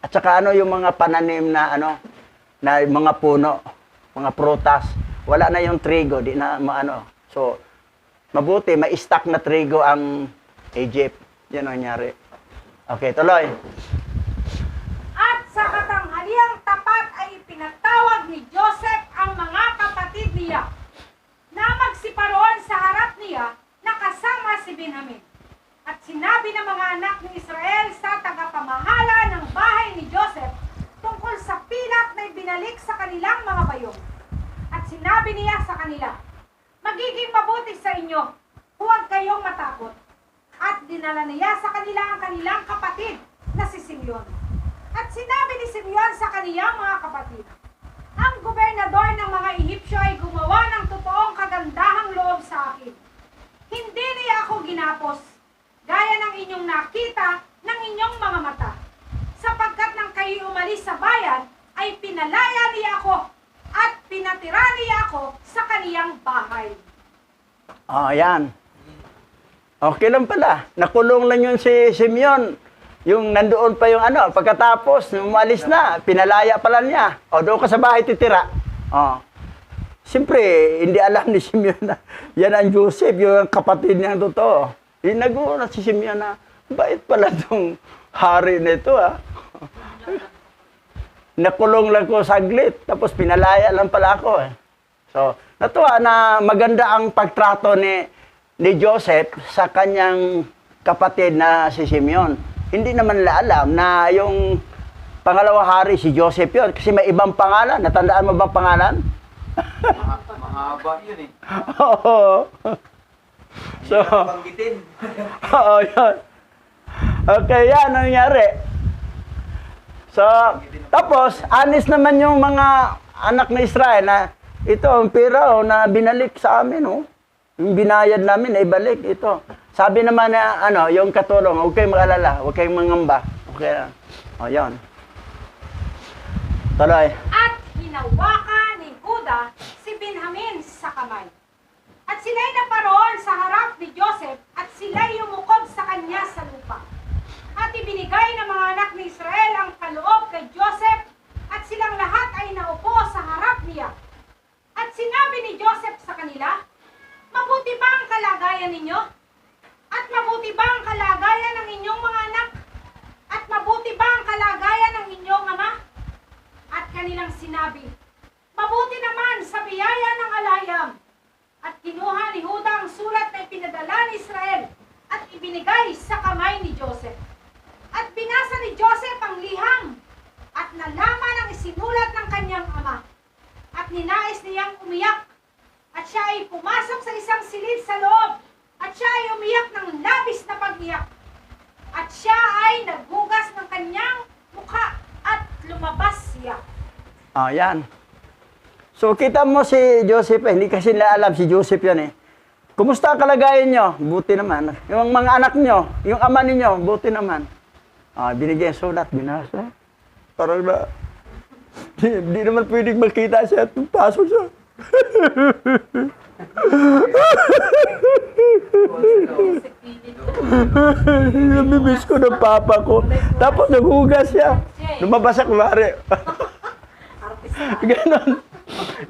At saka yung mga pananim na na mga puno, mga prutas. Wala na yung trigo, di na So, mabuti, may stock na trigo ang Egypt. Yan ang nangyari. Okay, tuloy. At sa katanghaliang tapat ay pinatawag ni Joseph ang mga kapatid niya na magsiparoon sa harap niya na kasama si Benjamin. At sinabi ng mga anak ni Israel sa tagapamahala ng bahay ni Joseph tungkol sa pilak na ibinalik sa kanilang mga bayong. At sinabi niya sa kanila, magiging mabuti sa inyo, huwag kayong matakot. At dinala niya sa kanila ang kanilang kapatid na si Simeon. At sinabi ni Simeon sa kaniyang mga kapatid, ang gobernador ng mga Ehipsyo ay gumawa ng totoong kagandahang loob sa akin. Hindi niya ako ginapos, gaya ng inyong nakita ng inyong mga mata. Sapagkat nang kayo umalis sa bayan, ay pinalaya niya ako at pinatira niya ako sa kaniyang bahay. Yan. Okay lang pala. Nakulong lang yun si Simeon. Yung nandoon pa yung pagkatapos, umalis na, pinalaya pala niya. Doon ka sa bahay titira. Siyempre, hindi alam ni Simeon na yan ang Joseph, yung kapatid niya totoo. Nag-uuna si Simeon na, bait pala itong hari na ito, Nakulong lang ko saglit, tapos pinalaya lang pala ako, So, natuwa na maganda ang pagtrato ni Joseph sa kanyang kapatid na si Simeon. Hindi naman nila alam na yung pangalawang hari si Joseph yun. Kasi may ibang pangalan. Natandaan mo bang pangalan? Mahaba yun eh. Oo. So, Banggitin. oo, yun. Okay, yan ang nangyari. So, tapos, honest naman yung mga anak na Israel na ito ang pera na binalik sa amin, Yung binayad namin, ay balik ito. Sabi naman na, yung katulong, huwag kayong mag-alala, huwag kayong mangamba. Okay lang. Yun. Tuloy. At hinawakan ni Juda si Benjamin sa kamay. At sila'y naparoon sa harap ni Joseph at sila'y yumukod sa kanya sa lupa. At ibinigay ng mga anak ni Israel ang kaloob kay Joseph at silang lahat ay naupo sa harap niya. At sinabi ni Joseph sa kanila, mabuti ba ang kalagayan ninyo? At mabuti ba ang kalagayan ng inyong mga anak? At mabuti ba ang kalagayan ng inyong ama? At kanilang sinabi, mabuti naman sa biyaya ng alayam. At kinuha ni Juda ang sulat na ipinadala ni Israel at ibinigay sa kamay ni Joseph. At binasa ni Joseph ang liham at nalaman ang isinulat ng kanyang ama. At ninais niyang umiyak. At siya ay pumasok sa isang silid sa loob. At siya ay umiyak ng labis na pag-iyak. At siya ay naghugas ng kanyang mukha at lumabas siya. Yan. So, kita mo si Joseph, hindi kasi nila alam si Joseph yan Kumusta ang kalagayan nyo? Buti naman. Yung mga anak nyo, yung ama ninyo, buti naman. Binigyan sulat, binasa. Parang na, di naman pwedeng makita siya at pasok siya. Namimiss ko ng papa ko. Tapos naghugas siya. Lumabas ako, mare.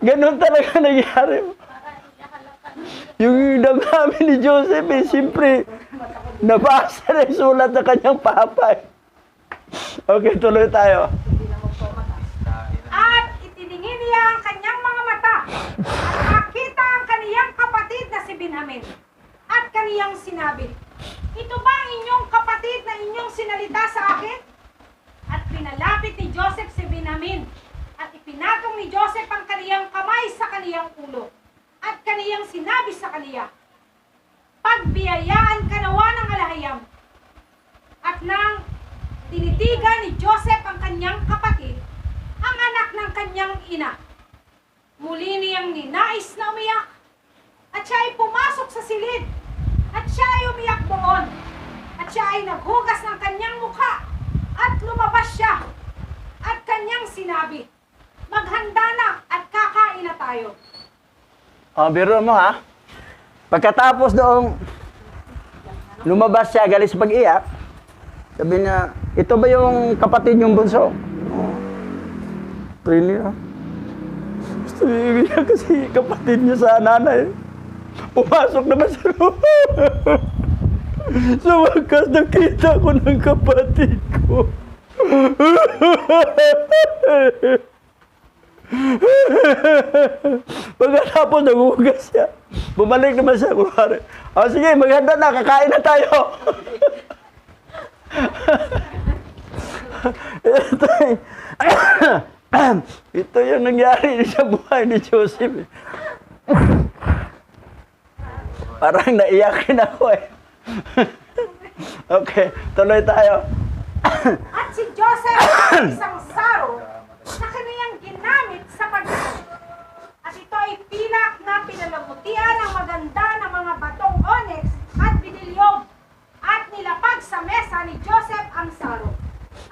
Ganon talaga nangyari. Yung damdamin ni Joseph, siyempre, nabasa na yung sulat ng kanyang papa. Okay, tuloy tayo. At itiningin niya ang kanyang mga mata at nakita ang kaniyang kapatid na si Benjamin. At kaniyang sinabi, ito ba ang inyong kapatid na inyong sinalita sa akin? At pinalapit ni Joseph si Benjamin. At ipinatong ni Joseph ang kaniyang kamay sa kaniyang ulo. At kaniyang sinabi sa kaniya, pagbiyayaan ka nawa ng alahayam. At nang tinitigan ni Joseph ang kanyang kapatid, ang anak ng kanyang ina, Muli niyang ninais na umiyak. At siya ay pumasok sa silid. At siya ay umiyak doon. At siya ay naghugas ng kanyang mukha. At lumabas siya. At kanyang sinabi, maghanda na at kakain na tayo. O, biro mo ha. Pagkatapos doong lumabas siya, galing sa pag-iyak, sabi niya, ito ba yung kapatid yung bunso? Oh. Really, ha? Gusto niya kasi kapatid niya sa nanay. Pumasok naman sa room. Sa wakas, nakita ko ng kapatid ko. Pagkatapos nagugas siya, bumalik naman siya. Kunwari, sige, maganda na, kakain na tayo. Ito yung nangyari sa buhay ni Joseph. Parang naiyakin ako eh. Okay, tuloy tayo. At si Joseph ay isang saro na kaniyang ginamit sa pagkain. At ito ay pilak na pinalagutian ng maganda ng mga batong onyx at binilyog at nilapag sa mesa ni Joseph ang saro.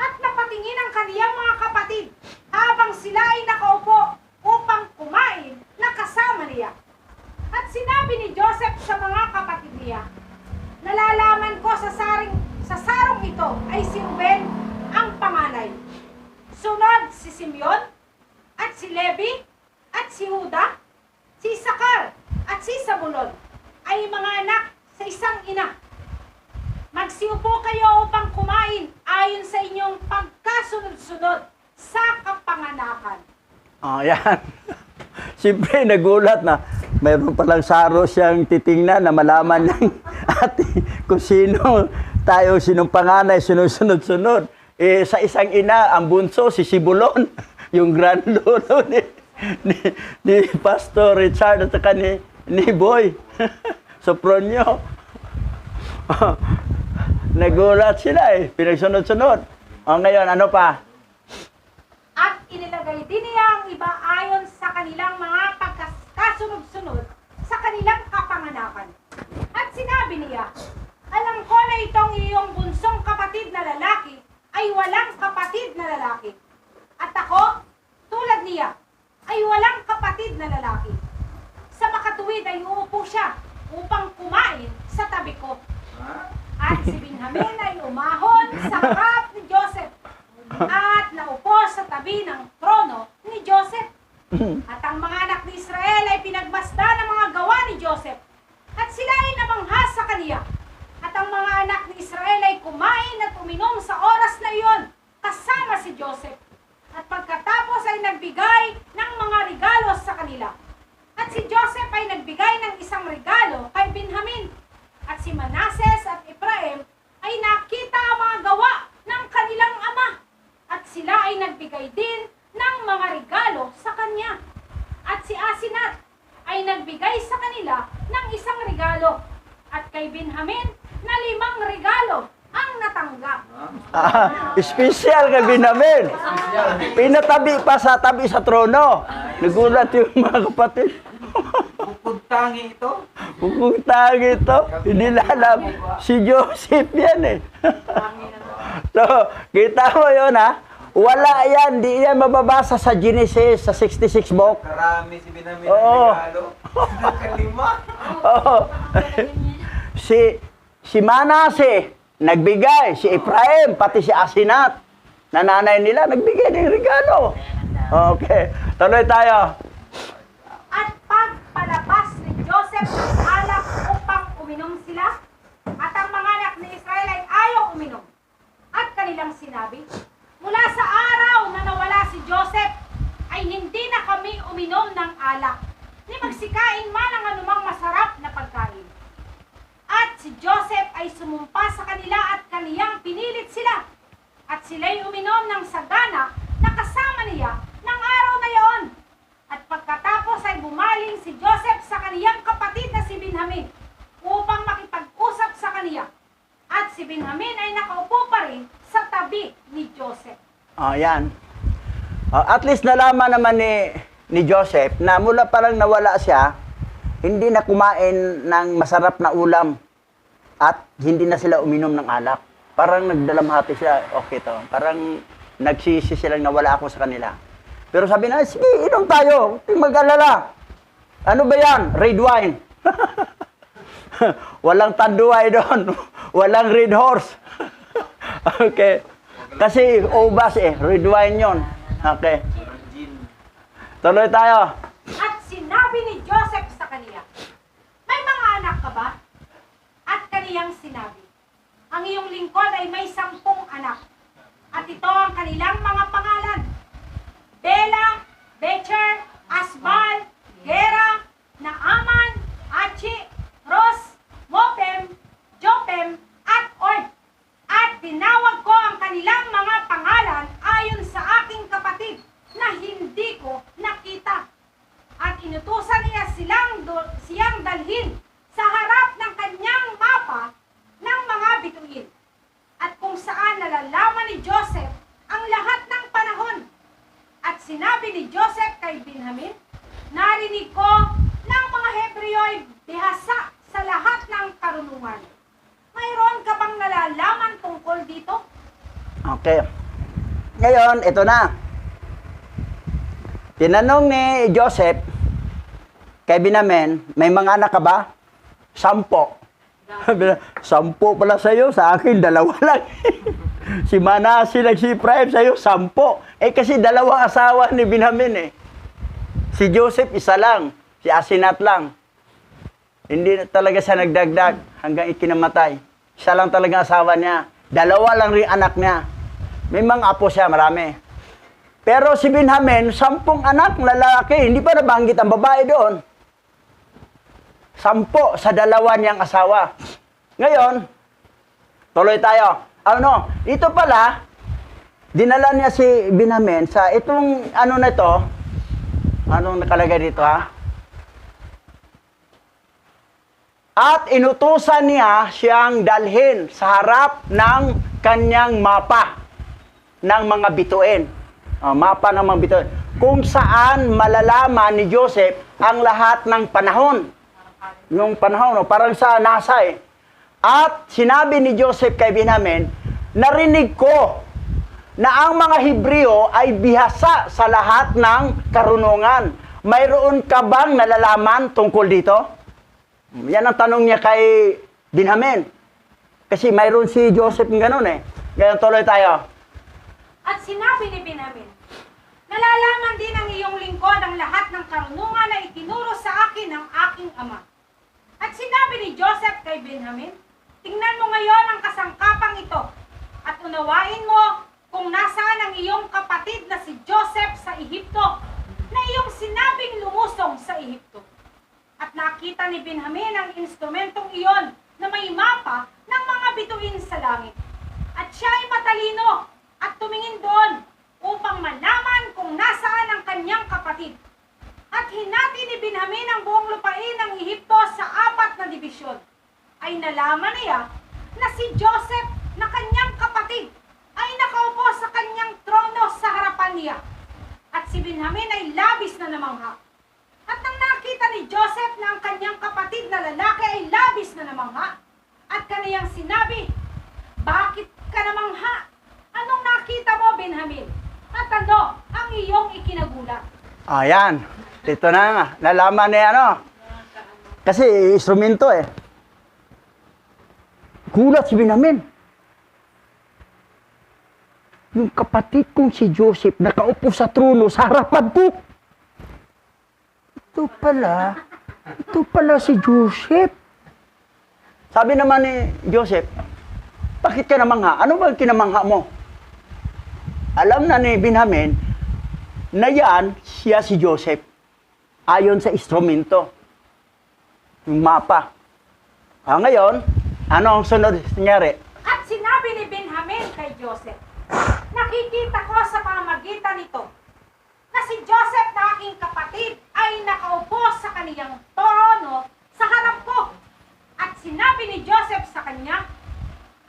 At napatingin ang kaniyang mga kapatid habang sila ay nakaupo upang kumain na kasama niya. At sinabi ni Joseph sa mga kapatid niya, nalalaman ko sa sarong ito ay si Ruben ang panganay. Sunod si Simeon at si Levi at si Huda, si Isakar at si Zabulon ay mga anak sa isang ina. Magsiupo kayo upang kumain ayon sa inyong pagkasunod-sunod sa kapanganakan. Oh, yan. Siyempre, nagulat na mayroon palang saro siyang titingnan na malaman ng ate kung sino tayo, sinong panganay, sunod-sunod. Eh, sa isang ina, ang bunso, si Sibulon, yung grandlolo ni Pastor Richard at saka ni Boy. Sopronio. Nagulat sila eh, pinagsunod-sunod. O ngayon, ano pa? At inilagay din niya ang iba ayon sa kanilang mga pagkasunod-sunod sa kanilang kapanganakan. At sinabi niya, alam ko na itong iyong bunsong kapatid na lalaki ay walang kapatid na lalaki. At ako, tulad niya, ay walang kapatid na lalaki. Sa makatuwid ay uupo siya upang kumain sa tabi ko. At si Benjamin ay umahon sa harap ni Joseph at naupo sa tabi ng trono ni Joseph. At ang mga anak ni Israel ay pinagmasdan ng mga gawa ni Joseph. At sila ay namangha sa kaniya. At ang mga anak ni Israel ay kumain at uminom sa oras na iyon kasama si Joseph. At pagkatapos ay nagbigay ng mga regalo sa kanila. At si Joseph ay nagbigay ng isang regalo kay Benjamin. At si Manases at Ephraim ay nakita ang mga gawa ng kanilang ama. At sila ay nagbigay din ng mga regalo sa kanya. At si Asenat ay nagbigay sa kanila ng isang regalo. At kay Benjamin na 5 regalo ang natanggap. Special kay Benjamin. Pinatabi pa sa tabi sa trono. Nagulat yung mga kapatid. Bukod tangi ito. Bukod tangi ito. Hindi alam. Si Joseph yan eh. So, kita mo yun ha. Wala yan. Di yan mababasa sa Genesis, sa 66 book. Karami si Benjamin ng Oo. regalo. Nakalima. Oo. Si Manase, nagbigay. Si Ephraim, pati si Asenat, na nanay nila, nagbigay ng regalo. Okay. Tuloy tayo. At pagpalabas ni Joseph ng alak upang uminom sila, at ang mga anak ni Israel ay ayaw uminom. At kanilang sinabi, mula sa araw na nawala si Joseph, ay hindi na kami uminom ng alak, ni magsikain man ang anumang masarap na pagkain. At si Joseph ay sumumpa sa kanila at kaniyang pinilit sila. At sila'y uminom ng sagana na kasama niya ng araw na iyon. At pagkatapos ay bumaling si Joseph sa kaniyang kapatid na si Benjamin upang makipag-usap sa kaniya. At si Benjamin ay nakaupo pa rin sa tabi ni Joseph. Oh, yan. At least nalaman naman ni Joseph na mula parang nawala siya, hindi na kumain ng masarap na ulam at hindi na sila uminom ng alak. Parang nagdalamhati sila, okay to. Parang nagsisi silang nawala ako sa kanila. Pero sabi na, sige, inom tayo. Huwag mag-alala. Ano ba yan? Red wine. Walang tanduay doon. Walang red horse. Okay. Kasi ubas red wine yon. Okay. Tuloy tayo. At sinabi ni Joseph sa kaniya, may mga anak ka ba? At kaniyang sinabi, ang iyong lingkod ay may 10 anak. At ito ang kanilang mga pangalan. Bela, Becher, Asbal, Gera, Naaman, Achi, Ros, Mopem, Jopem, at Ord. At tinawag ko ang kanilang mga pangalan ayon sa aking kapatid na hindi ko nakita. At inutusan niya siyang dalhin sa harap ng kanyang mapa ng mga bituin. At kung saan nalalaman ni Joseph ang lahat ng panahon. At sinabi ni Joseph kay Benjamin, narinig ko ng mga Hebreo ay bihasa sa lahat ng karunungan. Mayroon ka bang nalalaman tungkol dito? Okay. Ngayon, ito na. Tinanong ni Joseph kay Benjamin, may mga anak ka ba? 10. 10 pala sa'yo, sa akin 2 lang. Si Manasi si Ephraim sa'yo 10. Kasi 2 asawa ni Benjamin Si Joseph, 1 lang. Si Asenat lang. Hindi na talaga siya nagdagdag hanggang ikinamatay. 1 lang talaga asawa niya. 2 lang rin anak niya. May mga apo siya, marami. Pero si Benjamin, 10 anak lalaki. Hindi pa nabanggit ang babae doon. 10 sa 2 niyang asawa. Ngayon, tuloy tayo. Ito pala, dinala niya si Benjamin sa itong na ito. Anong nakalagay dito At inutusan niya siyang dalhin sa harap ng kanyang mapa ng mga bituin. Mapa ng mga bituin. Kung saan malalaman ni Joseph ang lahat ng panahon. Yung panahon, parang sa NASA At sinabi ni Joseph kay Benjamin, narinig ko na ang mga Hebreo ay bihasa sa lahat ng karunungan. Mayroon ka bang nalalaman tungkol dito? Yan ang tanong niya kay Benjamin. Kasi mayroon si Joseph ng ganun Ngayon tuloy tayo. At sinabi ni Benjamin, nalalaman din ng iyong lingkod ang lahat ng karunungan na itinuro sa akin ng aking ama. At sinabi ni Joseph kay Benjamin, tingnan mo ngayon ang kasangkapang ito at unawain mo kung nasaan ang iyong kapatid na si Joseph sa Ehipto na iyong sinabing lumusong sa Ehipto. At nakita ni Benjamin ang instrumentong iyon na may mapa ng mga bituin sa langit. At siya ay matalino at tumingin doon upang malaman kung nasaan ang kanyang kapatid. At hinati ni Benjamin ang buong lupain ng Ehipto sa 4 na dibisyon. Ay nalaman niya na si Joseph na kanyang kapatid ay nakaupo sa kanyang trono sa harapan niya. At si Benjamin ay labis na namangha. At nang nakita ni Joseph na ang kanyang kapatid na lalaki ay labis na namangha, at kaniyang sinabi, bakit ka namangha? Anong nakita mo, Benjamin? At ano ang iyong ikinagulat? Ayan. Ito na nga. Nalaman niya Kasi instrumento Gulat si Benjamin. Yung kapatid kong si Joseph nakaupo sa trono sa harapan ko. Ito pala si Joseph. Sabi naman ni Joseph, bakit ka namangha? Ano ba kinamangha mo? Alam na ni Benjamin na yan siya si Joseph. Ayon sa instrumento. Yung mapa. Ngayon, ano ang sunod nangyari? At sinabi ni Benjamin kay Joseph, nakikita ko sa pamamagitan nito na si Joseph na aking kapatid ay nakaupo sa kaniyang trono sa harap ko. At sinabi ni Joseph sa kanya,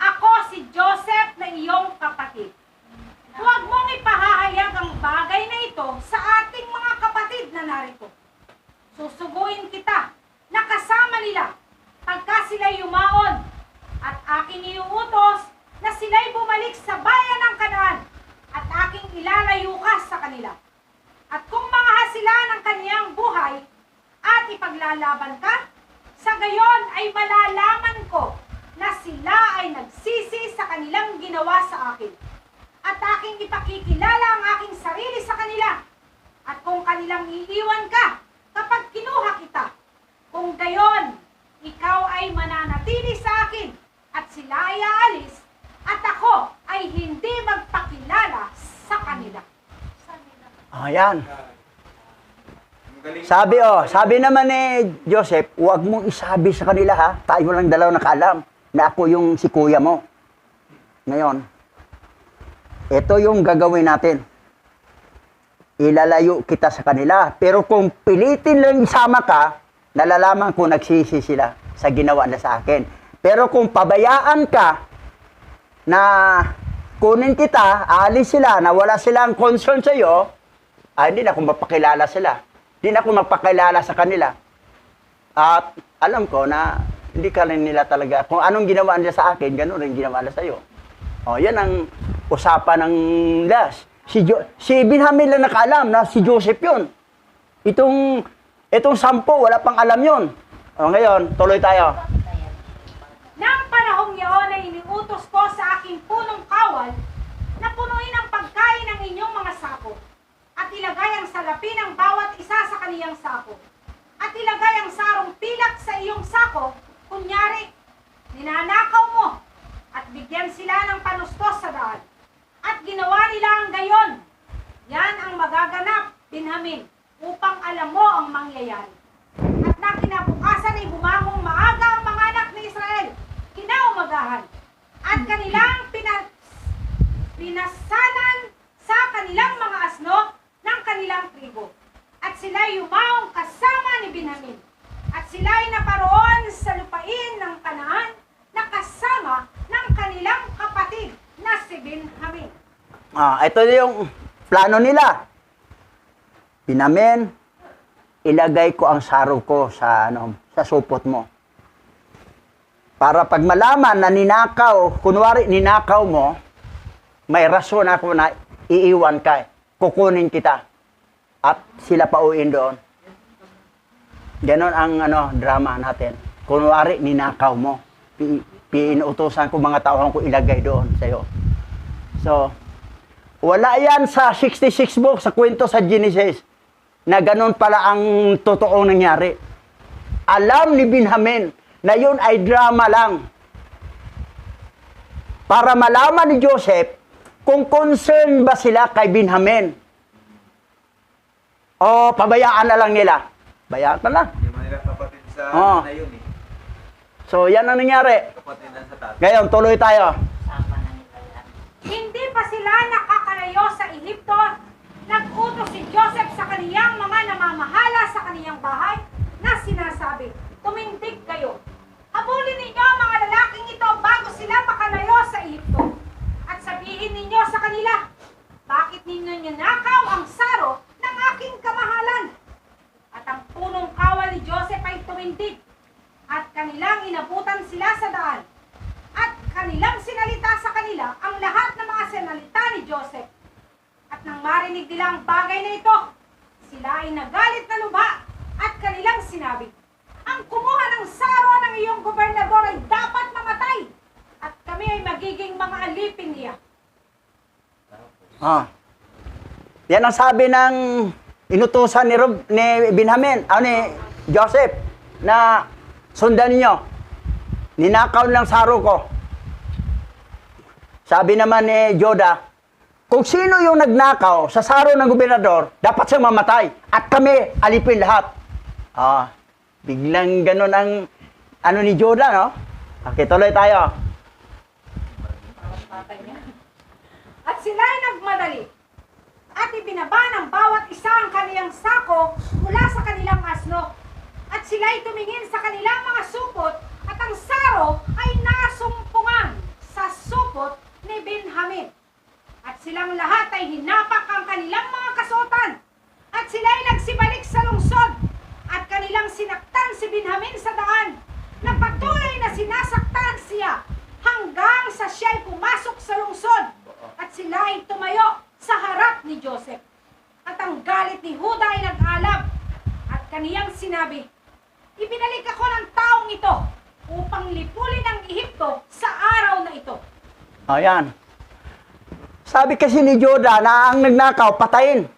ako si Joseph na iyong kapatid. Huwag mong ipahahayag ang bagay na ito sa ating mga kapatid na narito. Susuguin kita na kasama nila pagka sila'y yumaon at aking iuutos na sila'y bumalik sa bayan ng Kanaan at aking ilalayo ka sa kanila. At kung mangahas sila ng kaniyang buhay at ipaglalaban ka, sa gayon ay malalaman ko na sila ay nagsisi sa kanilang ginawa sa akin. At aking ipakikilala ang aking sarili sa kanila. At kung kanilang iiwan ka kapag kinuha kita, kung gayon, ikaw ay mananatili sa akin at sila ay aalis at ako ay hindi magpakilala sa kanila. Ayan. Ang galing. Sabi naman ni Joseph, huwag mong isabi sa kanila ha. Tayo lang dalaw nakaalam na ako yung si kuya mo. Ngayon, ito yung gagawin natin. Ilalayo kita sa kanila. Pero kung pilitin lang isama ka, nalalaman ko nagsisi sila sa ginawa na sa akin. Pero kung pabayaan ka na kunin kita, alis sila, na wala silang concern sa iyo, hindi na ako mapakilala sila. Hindi na ako mapakilala sa kanila. At alam ko na hindi ka rin nila talaga, kung anong ginawa nila sa akin, gano'n rin ginawa nila sa iyo. O, yan ang usapan ng last. Si Benjamin lang nakaalam na si Joseph yun. Itong 10, wala pang alam yun. O, ngayon, tuloy tayo. Nang panahong yaon ay iniutos ko sa aking punong kawal na punuin ang pagkain ng inyong mga sako at ilagay ang salapi ng bawat isa sa kaniyang sako at ilagay ang sarong pilak sa iyong sako, kunyari, ninanakaw mo at bigyan sila ng panustos sa daan. At ginawa nila ang gayon. Yan ang magaganap, Benjamin, upang alam mo ang mangyayari. At na kinabukasan ay bumangong maaga ang mga anak ni Israel, kinaumagahan, at kanilang pinasanan sa kanilang mga asno ng kanilang tribo. At sila'y yumaong kasama ni Benjamin. At sila'y naparoon sa lupain ng Kanaan na kasama ng kanilang kapatid na si Benjamin. Ito yung plano nila. Benjamin, ilagay ko ang saro ko sa supot mo. Para pag malaman na ninakaw, kunwari ninakaw mo, may rason ako na iiwan ka, kukunin kita. At sila pauwiin doon. Ganon ang drama natin. Kunwari ninakaw mo, pinuutosan ko mga tao ko ilagay doon sa iyo. So, wala yan sa 66 book, sa kwento sa Genesis, na ganon pala ang totoong nangyari. Alam ni Benjamin na yun ay drama lang. Para malaman ni Joseph kung concern ba sila kay Benjamin. O pabayaan na lang nila. Bayaan na lang. Hindi man nila kapatid sa na yun eh. So, yan ang nangyari. Kapatid na sa tatay. Ngayon, tuloy tayo. Hindi pa sila nakakalayo sa Ehipto, nag-utos si Joseph sa kaniyang mga namamahala sa kaniyang bahay na sinasabi, tumindig kayo. Habulin ninyo ang mga lalaking ito bago sila makalayo sa Ehipto. At sabihin ninyo sa kanila, bakit ninyo ninakaw ang saro ng aking kamahalan? At ang punong kawal ni Joseph ay tumindig. At kanilang inabutan sila sa daan. At kanilang sinalita sa kanila ang lahat ng mga sinalita ni Joseph. At nang marinig nila ang bagay na ito, sila ay nagalit na lubha at kanilang sinabi, ang kumuha ng saro ng iyong gobernador ay dapat mamatay at kami ay magiging mga alipin niya. Yan ang sabi ng inutusan ni Benjamin, ni Joseph, na sundan niyo. Ninakaw ng saro ko. Sabi naman ni Joda, kung sino yung nagnakaw sa saro ng gobernador, dapat siyang mamatay. At kami, alipin lahat. Biglang ganun ang ni Joda, no? Okay, tuloy tayo. At sila ay nagmadali. At ibinaba ng bawat isa ang kaniyang sako mula sa kanilang asno. At sila ay tumingin sa kanilang mga supot at ang saro ay nasumpungan sa supot ni Benjamin. At silang lahat ay hinapak ang kanilang mga kasuotan. At sila ay nagsibalik sa Ehipto sa araw na ito. Ayan. Sabi kasi ni Judah na ang nagnakaw, patayin.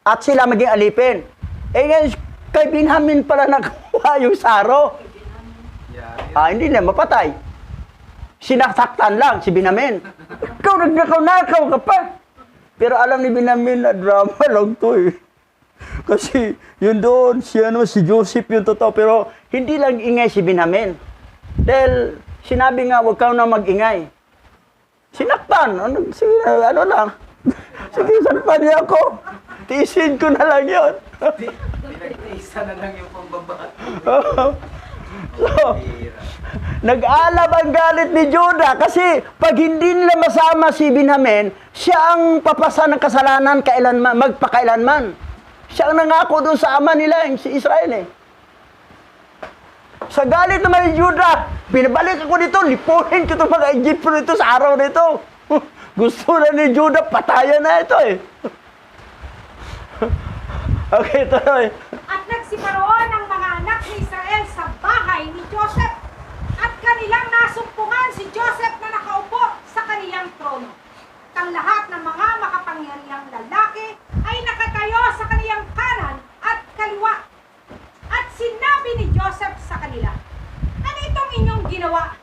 At sila maging alipin. Eh ngayon, kay Benjamin pala nakuha yung saro. Hindi na, mapatay. Sinasaktan lang si Benjamin. Ikaw nagnakaw-nakaw ka pa. Pero alam ni Benjamin na drama lang to eh. Kasi yun doon, si Joseph yung totoo. Pero hindi lang ingay si Benjamin. Dahil sinabi nga, huwag ka na mag-ingay. Sinaktan. Ano lang. Sige, sanpan niya ako. Tiisin ko na lang yun. Pinag-iisa na lang yung pambabato. So, nag-alab ang galit ni Judah kasi pag hindi nila masama si Benjamin, siya ang papasa ng kasalanan kailanman, magpakailanman. Siya ang nangako doon sa ama nila, si Israel eh. Sa galit naman ni Judah, pinabalik ako dito, lipunin ko itong mga Egypto dito sa araw nito. Gusto na ni Judah, patayan na ito eh. Okay, tuloy. At nagsiparoon ang mga anak ni Israel sa bahay ni Joseph at kanilang nasumpungan si Joseph na nakaupo sa kaniyang trono. Ang lahat ng mga makapangyarihang lalaki ay nakatayo sa kaniyang kanan at kaliwa. At sinabi ni Joseph sa kanila, ano itong inyong ginawa?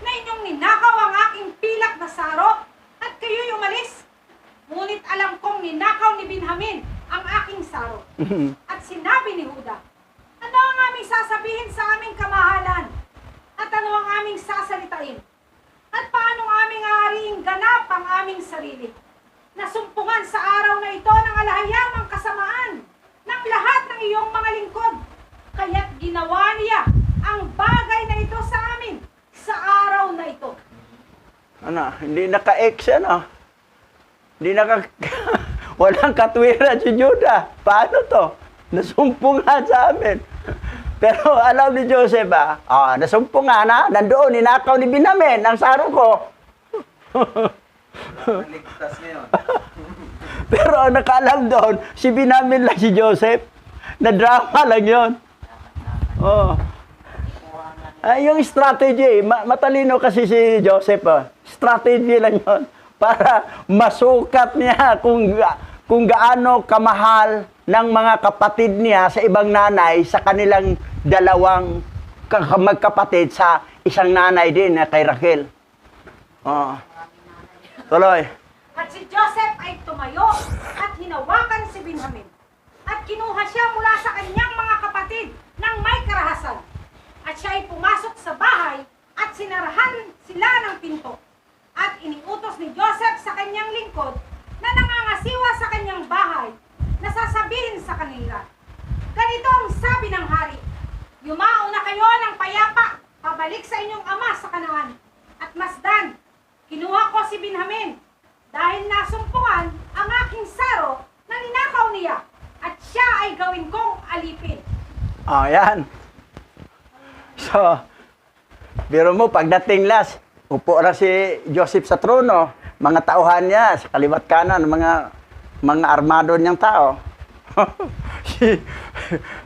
Na inyong ninakaw ang aking pilak na saro at kayo'y umalis? Ngunit alam kong ninakaw ni Benjamin ang aking saro. At sinabi ni Judah, ano ang aming sasabihin sa aming kamahalan? At ano ang aming sasalitain? At paano aming aariing ganap ang aming sarili? Nasumpungan sa araw na ito ng alahayamang kasamaan ng lahat ng iyong mga lingkod. Kaya't ginawa niya ang bagay na ito sa amin sa araw na ito. Hindi naka-ex Hindi walang katwiran si Judah. Paano to? Nasumpungan sa amin. Pero alam ni Joseph nasumpungan nandoon, ninakaw ni Benjamin ang saro ko. Ligtas ngayon. Pero ang nakaalam doon, si Benjamin lang si Joseph. Na drama lang yun. Yung strategy, matalino kasi si Joseph. Strategy lang yun. Para masukat niya kung gaano kamahal ng mga kapatid niya sa ibang nanay sa kanilang dalawang magkapatid sa isang nanay din na kay Raquel. Tuloy. At si Joseph ay tumayo at hinawakan si Benjamin. At kinuha siya mula sa kanyang mga kapatid ng may karahasan. At siya ay pumasok sa bahay at sinarahan sila ng pinto. At iniutos ni Joseph sa kanyang lingkod na nangangasiwa sa kanyang bahay na sasabihin sa kanila, ganito ang sabi ng hari, yumao na kayo ng payapa, pabalik sa inyong ama sa Kanaan. At masdan, kinuha ko si Benjamin dahil nasumpungan ang aking saro na ninakaw niya at siya ay gawin kong alipin. Yan. So, biro mo, pagdating last, upo na si Joseph sa trono, mga tauhan niya, sa kaliwat kanan, mga armado niyang tao.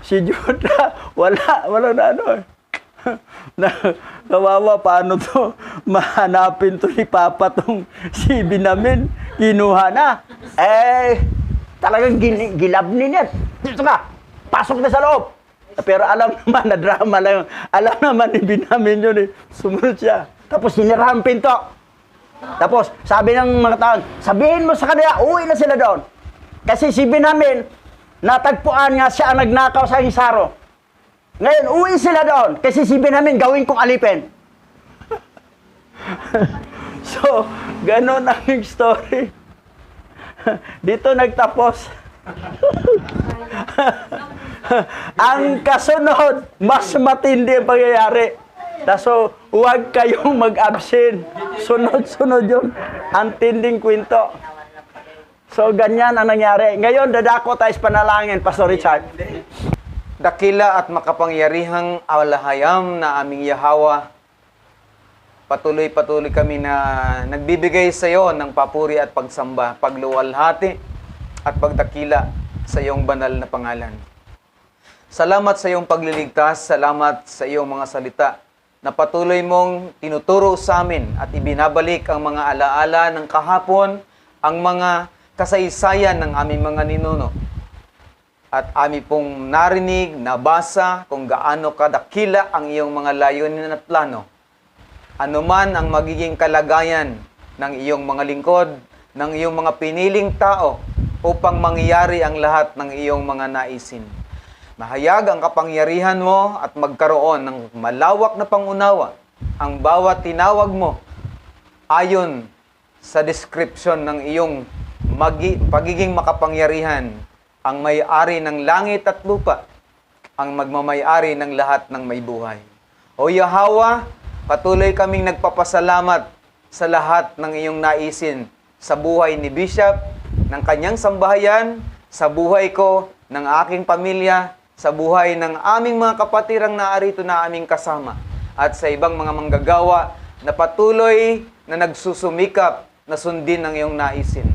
si Judah, wala na kawawa, paano to mahanapin to ni Papa tong si Benjamin, kinuha na. Talagang gilabni niya. Dito ka, pasok na sa loob. Pero alam naman na drama lang yun. Alam naman ni Benjamin yun Sumunod siya. Tapos sinirahan pinto. Tapos sabi ng mga tao, sabihin mo sa kanila, uwi na sila doon. Kasi si Benjamin, natagpuan nga siya ang nagnakaw sa saro. Ngayon, uwi sila doon. Kasi si Benjamin, gawin kong alipin. So, ganun ang story. Dito nagtapos. Ang kasunod, mas matindi ang pangyayari. So, huwag kayong mag-absent. Sunod-sunod yun. Ang tinding kwento. So, ganyan ang nangyari. Ngayon, dadako tayo sa panalangin, Pastor Richard. Dakila at makapangyarihang alahayam na aming Yahawa, patuloy-patuloy kami na nagbibigay sa iyo ng papuri at pagsamba, pagluwalhati at pagdakila sa iyong banal na pangalan. Salamat sa iyong pagliligtas, salamat sa iyong mga salita na patuloy mong tinuturo sa amin at ibinabalik ang mga alaala ng kahapon, ang mga kasaysayan ng aming mga ninuno. At ami pong narinig, nabasa kung gaano kadakila ang iyong mga layunin at plano. Ano man ang magiging kalagayan ng iyong mga lingkod, ng iyong mga piniling tao upang mangyari ang lahat ng iyong mga naisin. Mahayag ang kapangyarihan mo at magkaroon ng malawak na pangunawa ang bawat tinawag mo ayon sa description ng iyong pagiging makapangyarihan, ang may-ari ng langit at lupa, ang magmamay-ari ng lahat ng may buhay. O Yahweh, patuloy kaming nagpapasalamat sa lahat ng iyong naisin sa buhay ni Bishop, ng kanyang sambahayan, sa buhay ko, ng aking pamilya, sa buhay ng aming mga kapatirang naarito na aming kasama, at sa ibang mga manggagawa na patuloy na nagsusumikap na sundin ang iyong naisin.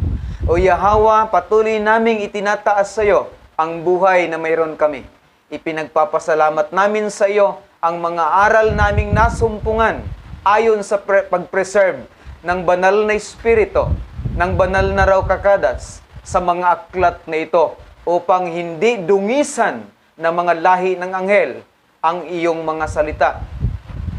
O Yahweh, patuloy naming itinataas sa iyo ang buhay na mayroon kami. Ipinagpapasalamat namin sa iyo ang mga aral naming nasumpungan ayon sa pag-preserve ng banal na espiritu, ng banal na raw kakadas sa mga aklat na ito upang hindi dungisan na mga lahi ng anghel ang iyong mga salita.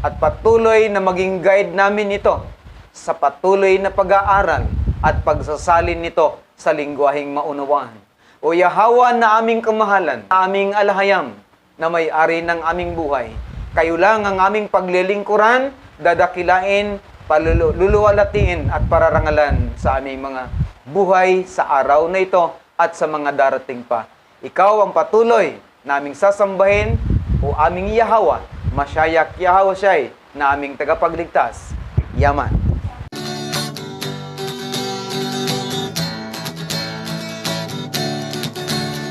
At patuloy na maging guide namin ito sa patuloy na pag-aaral at pagsasalin nito sa lingwaheng maunawaan. O Yahweh na aming kamahalan, na aming alahayam, na may-ari ng aming buhay, kayo lang ang aming paglilingkuran, dadakilain, paluluwalatiin at pararangalan sa aming mga buhay sa araw na ito at sa mga darating pa. Ikaw ang patuloy naming sasambahin, o aming Yahweh, Mashayak Yahweh Shai, na aming tagapagligtas. Yaman.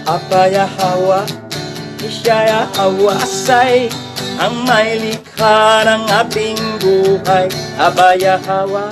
Apa Yahweh, Isya Yahweh Asay, ang may likha ng ating buhay. Aba Yahweh,